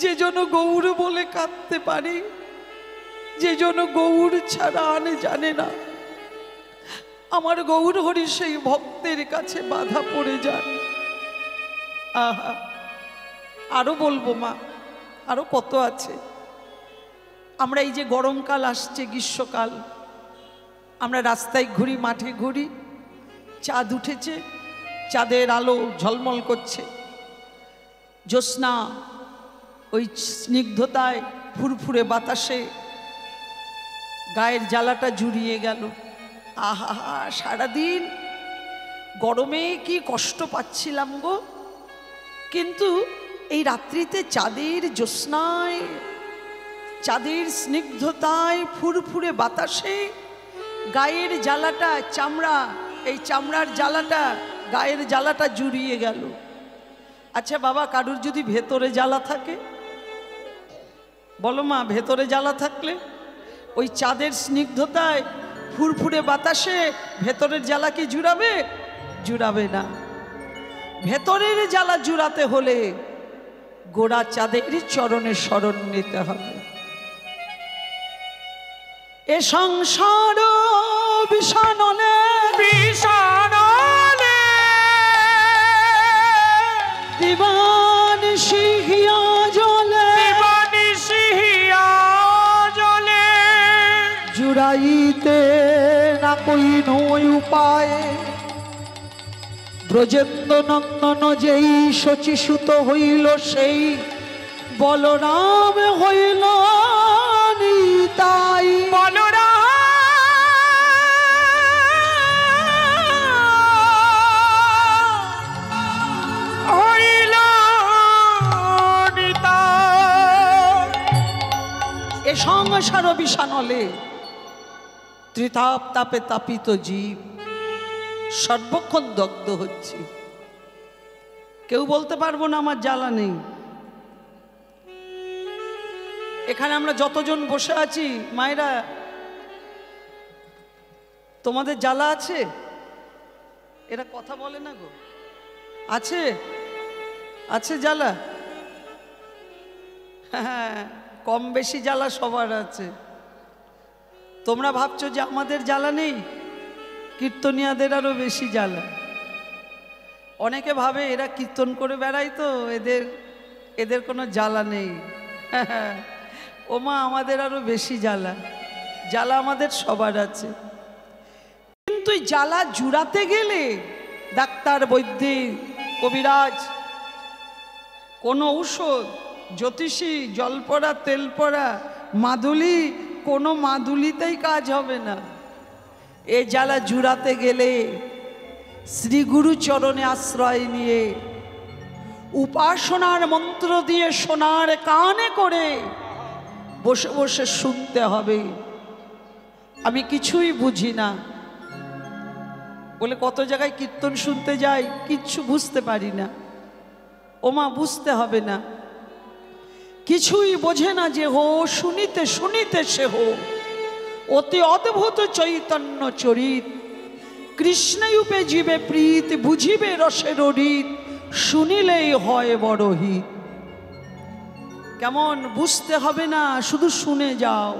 যে জন গৌর বলে কাঁদতে পারে, যে জন গৌর ছাড়া আনে জানে না, আমার গৌর হরি সেই ভক্তের কাছে বাধা পড়ে যান। আহা, আরো বলবো মা, আরো কত আছে। আমরা এই যে গরমকাল আসছে, গ্রীষ্মকাল, আমরা রাস্তায় ঘুরি, মাঠে ঘুরি, চাঁদ উঠেছে, চাঁদের আলো ঝলমল করছে, জ্যোৎস্না ওই স্নিগ্ধতায় ফুরফুরে বাতাসে গায়ের জ্বালাটা জুড়িয়ে গেল। আহা, সারাদিন গরমে কি কষ্ট পাচ্ছিলাম গো, কিন্তু এই রাত্রিতে চাঁদের জ্যোৎস্নায়, চাঁদের স্নিগ্ধতায়, ফুরফুরে বাতাসে গায়ের জ্বালাটা, চামড়া, এই চামড়ার জ্বালাটা, গায়ের জ্বালাটা জুড়িয়ে গেল। আচ্ছা বাবা, কারুর যদি ভেতরে জ্বালা থাকে, বলো মা, ভেতরে জ্বালা থাকলে ওই চাঁদের স্নিগ্ধতায়, ফুরফুরে বাতাসে ভেতরের জ্বালা কি জুড়াবে? জুড়াবে না। ভেতরের জ্বালা জুড়াতে হলে গোড়া চাঁদের চরণে শরণ নিতে হবে। এ সংসার বিষানলে বিষানলে দিবান সিহিয়া জলে, দিবান সিহিয়া জলে জুড়াইতে না কইনো উপায়। ব্রজেন্দ্র নন্দন যেই শচীসুত হইল, সেই বলরাম হইল নিতাই, হইল নিতাই। এ সংসার বিষানলে ত্রিতাপ তাপে তাপিত জীব সর্বক্ষণ দগ্ধ হচ্ছে। কেউ বলতে পারবো না আমার জ্বালা নেই। এখানে আমরা যতজন বসে আছি মায়েরা, তোমাদের জ্বালা আছে? এরা কথা বলে না গো, আছে আছে জ্বালা? হ্যাঁ, কম বেশি জ্বালা সবার আছে। তোমরা ভাবছো যে আমাদের জ্বালা নেই, কীর্তনিয়াদের আরো বেশি জ্বালা। অনেকে ভাবে এরা কীর্তন করে বেড়ায় তো এদের কোনো জ্বালা নেই। ওমা, আমাদের আরো বেশি জ্বালা। জ্বালা আমাদের সবার আছে, কিন্তু এই জ্বালা জুড়াতে গেলে ডাক্তার, বৈদ্যিক, কবিরাজ, কোনো ঔষধ, জ্যোতিষী, জলপড়া, তেলপড়া, মাদুলি, কোনো মাদুলিতেই কাজ হবে না। এ জ্বালা জুড়াতে গেলে শ্রী গুরু চরণে আশ্রয় নিয়ে উপাসনার মন্ত্র দিয়ে সোনার কানে করে বসে বসে শুনতে হবে। আমি কিছুই বুঝি না বলে কত জায়গায় কীর্তন শুনতে যাই, কিচ্ছু বুঝতে পারি না। ওমা, বুঝতে হবে না, কিছুই বোঝে না যে হো শুনিতে শুনিতে সে হো অতি অদ্ভুত চৈতন্য চরিত, কৃষ্ণয়ূপে জীবে প্রীত, বুঝিবে রসের রীত, শুনিলেই হয় বড় হিত। কেমন? বুঝতে হবে না, শুধু শুনে যাও।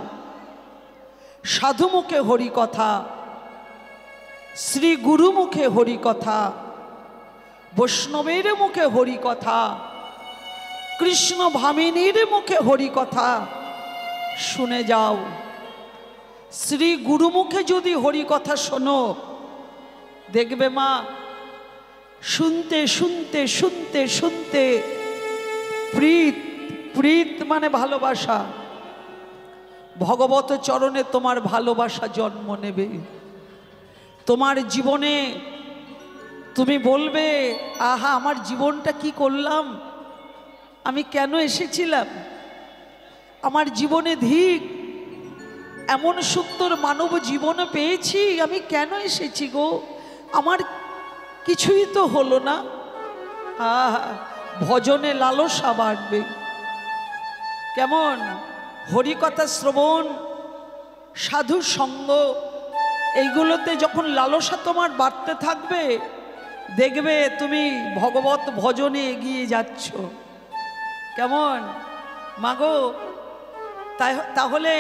সাধু মুখে হরি কথা, শ্রী গুরু মুখে হরি কথা, বৈষ্ণবের মুখে হরি কথা, কৃষ্ণ ভামিনীর মুখে হরি কথা শুনে যাও। শ্রী গুরু মুখে যদি হরি কথা শোনো, দেখবে মা, শুনতে শুনতে শুনতে শুনতে প্রীত, প্রীত মানে ভালোবাসা, ভগবত চরণে তোমার ভালোবাসা জন্ম নেবে। তোমার জীবনে তুমি বলবে, আহা, আমার জীবনটা কি করলাম, আমি কেন এসেছিলাম, আমার জীবনে ধিক, এমন সুন্দর মানব জীবনে পেয়েছি, আমি কেন এসেছি গো, আমার কিছুই তো হলো না। আহা, ভজনে লালসা বাড়বে। কেমন? হরিকথা শ্রবণ, সাধু সঙ্গ, এইগুলোতে যখন লালসা তোমার বাড়তে থাকবে, দেখবে তুমি ভগবত ভজনে এগিয়ে যাচ্ছ। কেমন মাগো? তাহলে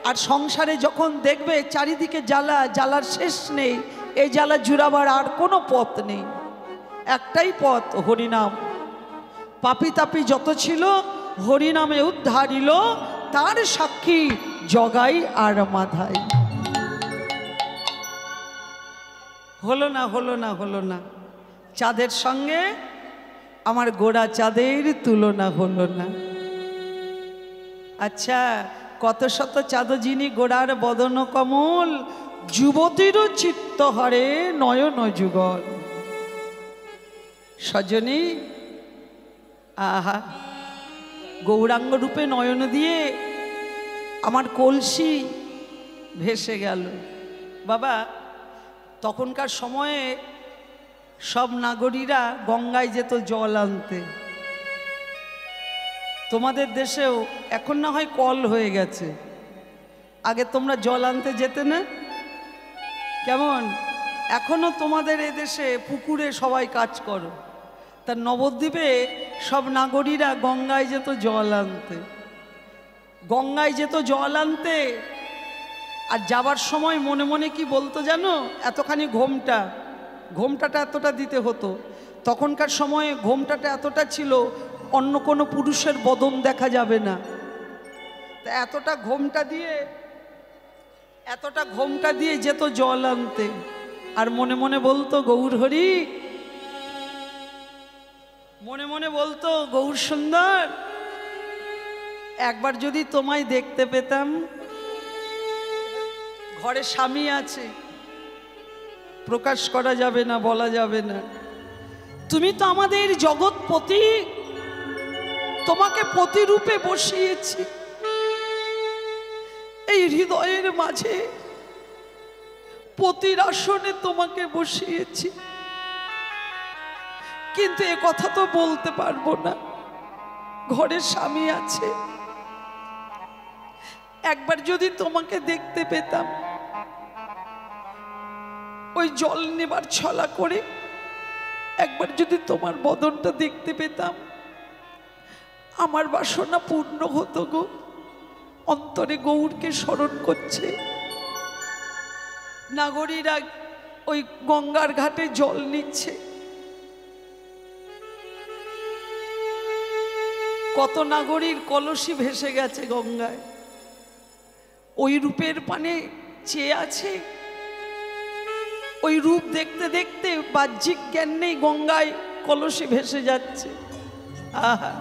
আর সংসারে যখন দেখবে চারিদিকে জ্বালা, জ্বালার শেষ নেই, এই জ্বালা জুড়াবার আর কোনো পথ নেই, একটাই পথ, হরিনাম। পাপি তাপি যত ছিল হরিনামে উদ্ধারিল, তার সাক্ষী জগাই আর মাধাই। হলো না, হলো না, হলো না। চাঁদের সঙ্গে আমার গোড়া চাঁদের তুলনা হলো না। আচ্ছা, কত শত চাঁদ যিনি গোড়ার বদন কমল, যুবতীরও চিত্ত হরে নয়ন যুগল। সজনী, আহা, গৌরাঙ্গ রূপে নয়ন দিয়ে আমার কলসি ভেসে গেল। বাবা, তখনকার সময়ে সব নাগরীরা গঙ্গায় যেত জল আনতে। তোমাদের দেশেও এখন না হয় কল হয়ে গেছে, আগে তোমরা জল আনতে যেতে না? কেমন? এখনো তোমাদের এদেশে পুকুরে সবাই কাজ করো। তার নবদ্বীপে সব নাগরীরা গঙ্গায় যেত জল আনতে, গঙ্গায় যেত জল আনতে। আর যাবার সময় মনে মনে কি বলতো জানো? এতখানি ঘোমটাটা এতটা দিতে হতো। তখনকার সময়ে ঘোমটাটা এতটা ছিল, অন্য কোনো পুরুষের বদন দেখা যাবে না। তা এতটা ঘোমটা দিয়ে যেত জল আনতে, আর মনে মনে বলতো গৌর হরি, মনে মনে বলতো গৌর সুন্দর, একবার যদি তোমায় দেখতে পেতাম, ঘরে স্বামী আছে, প্রকাশ করা যাবে না, বলা যাবে না, তুমি তো আমাদের জগৎপতি, তোমাকে পতিরূপে বসিয়েছি এই হৃদয়ের মাঝে, পতির আসনে তোমাকে বসিয়েছি, কিন্তু এ কথা তো বলতে পারবো না, ঘরে স্বামী আছে। একবার যদি তোমাকে দেখতে পেতাম, ওই জল নেবার ছলা করে একবার যদি তোমার বদনটা দেখতে পেতাম, আমার বাসনা পূর্ণ হতো গো। অন্তরে গৌরকে স্মরণ করছে, নাগরীরা ওই গঙ্গার ঘাটে জল নিচ্ছে, কত নাগরীর কলসি ভেসে গেছে গঙ্গায়, ওই রূপের পানে চেয়ে আছে, ওই রূপ দেখতে দেখতে বাহ্যিক জ্ঞান নেই, গঙ্গায় কলসি ভেসে যাচ্ছে। আহা,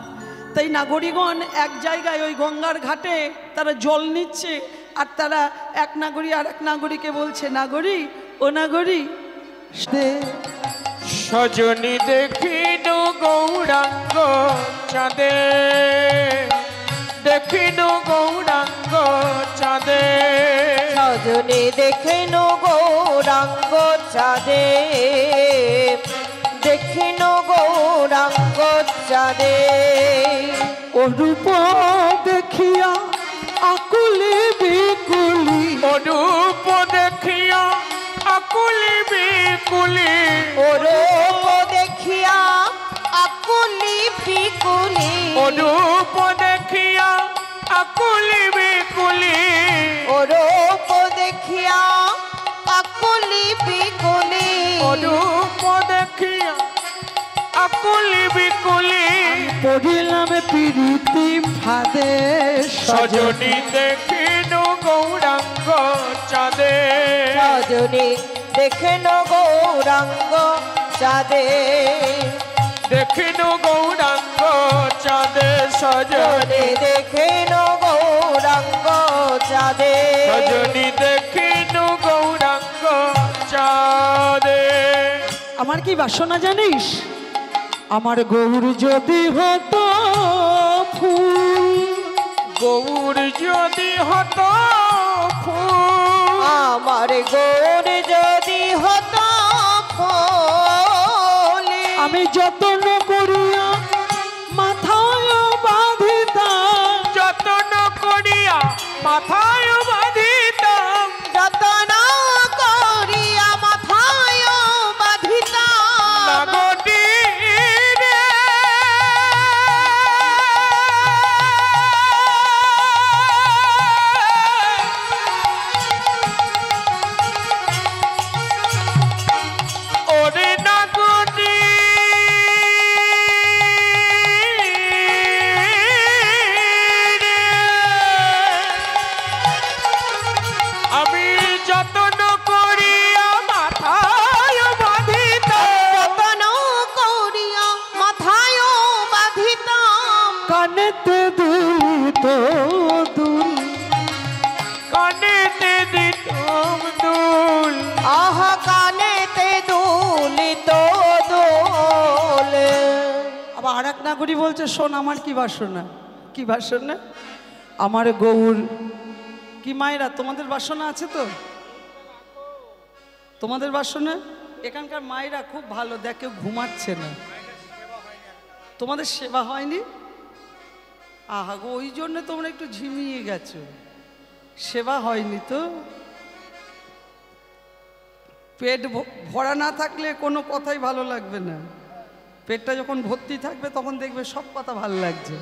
তাই নাগরিকগণ এক জায়গায় ওই গঙ্গার ঘাটে তারা জল নিচ্ছে, আর তারা এক নাগরী আর এক নাগরীকে বলছে, নাগরী ও নাগরী, সজনী দেখিনু গৌরাঙ্গ চাঁদে, দেখিনু গৌরাঙ্গ চাঁদে, সজনে দেখেন গৌরাঙ্গ চাঁদে, দেখেন গৌরাঙ্গ চাঁদে। অরূপ দেখিয়া আকুলি বিকুলি, অরূপ দেখিয়া আকুলি বিকুলি, ওরূপ দেখিয়া আকুলি বিকুলি, অরূপ দেখিয়া আকুলি বিকুলি, ওরূপ দেখিয়া আকুলি বিকুলি, অরূপ দেখিয়া আকুলি বিকুলি, পড়িলাম প্রীতি ফাঁদে, সজনী দেখিনু গৌরাঙ্গ চাঁদে, সজনে দেখেন গৌরাঙ্গ চাঁদে, দেখিনু গৌরাঙ্গ চাঁদে, সজনী সজনে দেখেন গৌরাঙ্গ চাঁদে, সজনী দেখিনু গৌরাঙ্গ চাঁদে। আমার কি বাসনা জানিস? আমার গৌর যদি হতো ফুল, গৌর যদি হতো ফুল, আমার গৌর যদি হতো ফুল, আমি যত্ন করিয়া মাথায় বাঁধিতাম, যত্ন করিয়া মাথায় বাঁধিতাম, যতন করিয়া মাথায় বাঁধিতাম, নাগরী রে, ওরে নাগরী রে, আমি যত্ন করিয়া মাথায় বাঁধিতাম, যতন করিয়া মাথায় বাঁধিতাম, কানেতে দুলিত দুল, কানেতে দিতাম দুল, আহা কানেতে দুলিত দোল। আবার আর এক নাগরী বলছে, শোন আমার কি বাসনা, কি বাসনা? আমার গৌর কি মায়েরা, তোমাদের বাসনা আছে তো? তোমাদের বাসনা? এখানকার মায়েরা খুব ভালো, দেখে ঘুমাচ্ছে না, তোমাদের সেবা হয়নি? আহা গো, ওই জন্য তোমরা একটু ঝিমিয়ে গেছো, সেবা হয়নি তো। পেট ভরা না থাকলে কোনো কথাই ভালো লাগবে না, পেটটা যখন ভর্তি থাকবে তখন দেখবে সব কথা ভালো লাগছে,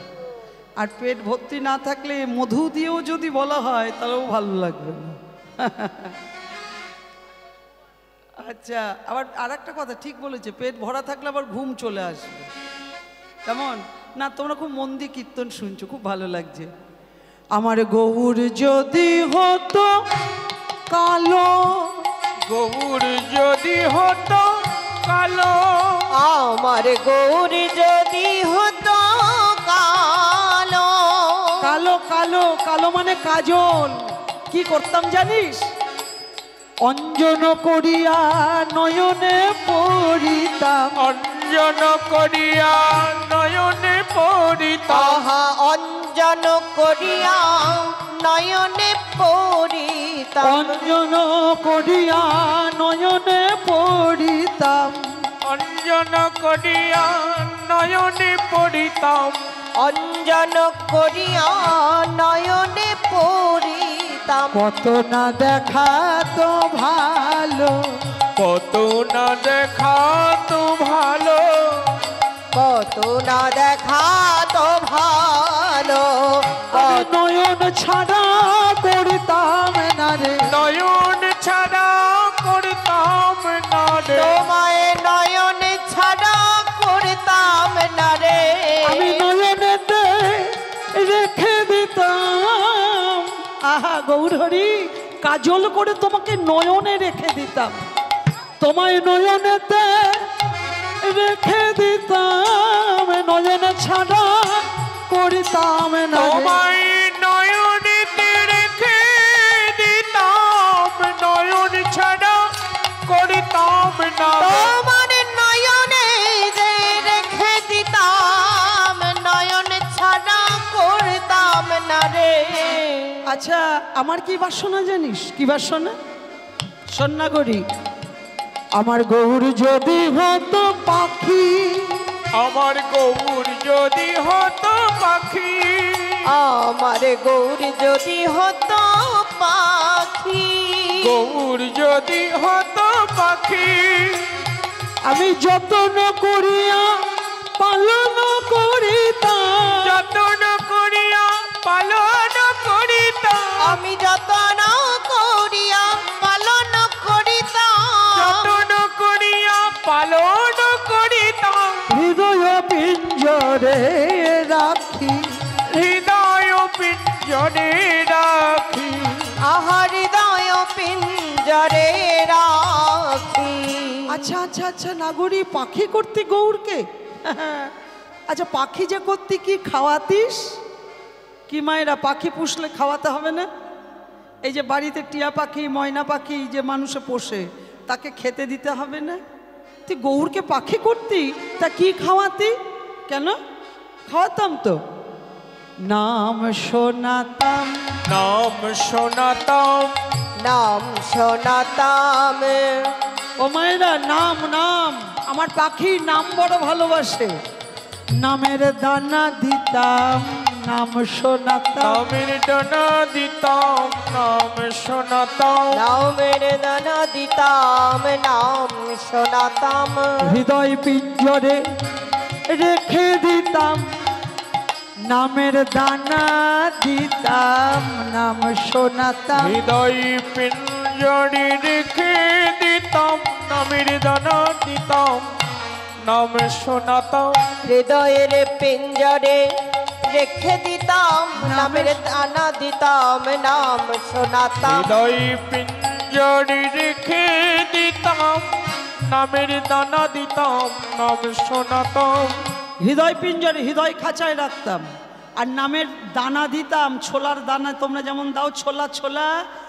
আর পেট ভর্তি না থাকলে মধু দিয়েও যদি বলা হয় তাহলেও ভালো লাগবে না। আচ্ছা, আবার আর একটা কথা ঠিক বলেছে, পেট ভরা থাকলে আবার ঘুম চলে আসবে, কেমন না? তোমরা খুব মন দিয়ে কীর্তন শুনছো, খুব ভালো লাগছে। আমার গৌর যদি হতো কালো, গৌর যদি হতো কালো, আমার গৌর যদি হতো কালো, কালো কালো মানে কাজল। কি করতাম জানিস? অঞ্জন করিয়া নয়নে পড়িতাম। অঞ্জন করিয়া নয়নে পড়িতাম। আহা অঞ্জন করিয়া নয়নে পড়িতাম। অঞ্জন করিয়া নয়নে পড়িতাম। অঞ্জন করিয়া নয়নে পড়িতাম। অঞ্জন করিয়া নয়নে পড়িতাম। কত না দেখা তো ভালো, কত না দেখা তো ভালো। কত না দেখা তো ভালো। আমি নয়ন ছাড়া করতাম না রে। নয়ন ছাড়া করতাম না রে। তোমায় নয়ন ছাড়া করতাম না রে। আমি নয়নেতে রেখে দিতাম। আহা গৌরহরি, কাজল করে তোমাকে নয়নে রেখে দিতাম। তোমায় নয়নেতে রেখে দিতাম। নয়ন ছাড়া করতাম না রে। তোমায় নয়নেতে রেখে দিতাম। নয়ন ছাড়া করতাম না রে। তোমার নয়নে যে রেখে দিতাম। নয়ন ছাড়া করতাম না রে। আচ্ছা, আমার কি বাসনা জানিস? কি বাসনা? সন্না করি, আমার গৌর যদি হতো পাখি। আমার গৌর যদি হতো পাখি। আমার গৌর যদি হতো পাখি। গৌর যদি হতো পাখি। আমি যত্ন করিয়া পালন করিতাম। যত্ন করিয়া পালন করিতাম। আমি যত্ন করিয়া পালন করিতাম। যত্ন করিয়া পালন করিতাম। হৃদয় পিঞ্জরে রাখি। হৃদয় পিঞ্জরে রাখি। আহা হৃদয় পিঞ্জরে রাখি। আচ্ছা আচ্ছা আচ্ছা, নাগরী পাখি করতে গৌরকে? আচ্ছা, পাখি যে করতে কি খাওয়াতিস? কি মায়েরা, পাখি পুষলে খাওয়াতে হবে না? এই যে বাড়িতে টিয়া পাখি, ময়না পাখি যে মানুষে পোষে, তাকে খেতে দিতে হবে না? তুই গৌরকে পাখি করতি, তা কি খাওয়াতি? কেন? খাওয়াতাম তো। নাম শোনাতাম। নাম শোনাতাম। নাম শোনাতাম। ও মায়েরা, নাম নাম, আমার পাখির নাম বড় ভালোবাসে। নামের দানা দিতাম, নাম শোনাতাম। নামের ডানা দিতাম। নাম শোনাতাম। নামের দানা দিতাম। নাম শোনাতাম। হৃদয় পিঞ্জরে রেখে দিতাম। নামের দানা দিতাম, নাম শোনাতাম। হৃদয় পিঞ্জরে রেখে দিতাম। নামের দানা দিতাম। নাম শোনাতাম। হৃদয়ের পিঞ্জরে রেখে দিতাম। নামের দানা দিতাম। নাম শোনাতাম। হৃদয় পিঞ্জরে রেখে দিতাম। নামের দানা দিতাম। নাম শোনাতাম। হৃদয় পিঞ্জরে, হৃদয় খাঁচায় রাখতাম, আর নামের দানা দিতাম। ছোলার দানা তোমরা যেমন দাও ছোলা ছোলা,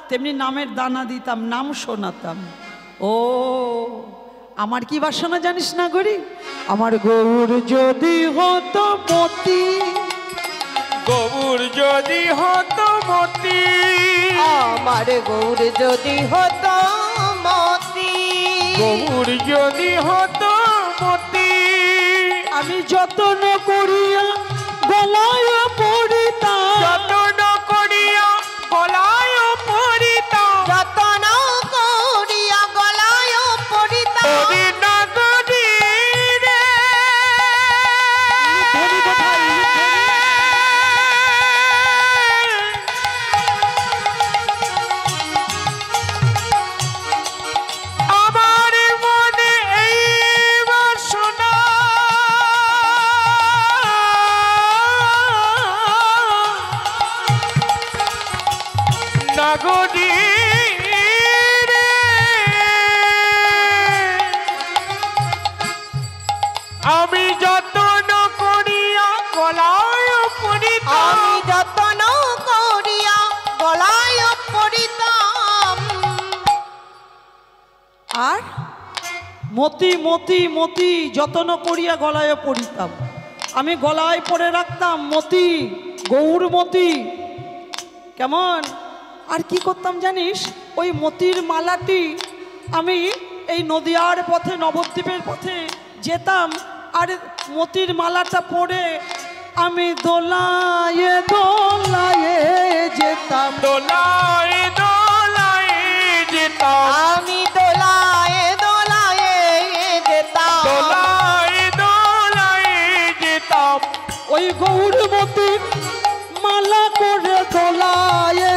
তেমনি নামের দানা দিতাম, নাম শোনাতাম। ও, আমার কি বাসনা জানিস না গরি? আমার গৌর যদি হতো মতি। গৌর যদি হতো মতি। আমার গৌর যদি হতো মতি। গৌর যদি হতো মতি। আমি যত্ন করিয়া গলায় পড়িতাম। যত্ন করিয়া গলায় পড়িতাম। যত্ন করিয়া গলায় পড়িতাম। ওরে নাগরী রে। ধনী কোথায়? আমার মনে এই বাসনা। নাগরী রে। আমি যত্ন করিয়া গলায় পড়িতাম। আমি যত্ন করিয়া মতি মতি মতি যত্ন করিয়া গলায় পরিতাম। আমি গলায় পরে রাখতাম মতি, গৌরমতি। কেমন? আর কি করতাম জানিস? ওই মতির মালাটি আমি এই নদিয়ার পথে, নবদ্বীপের পথে যেতাম, আর মতির মালাটা পরে আমি দোলায়ে দোলায়ে যেতাম। দোলায় দোলায় যেতাম, আমি দোলায়ে দোলায়ে যেতাম। দোলায় দোলায় যেতাম। ওই গৌরমতির মালা করে দোলায়ে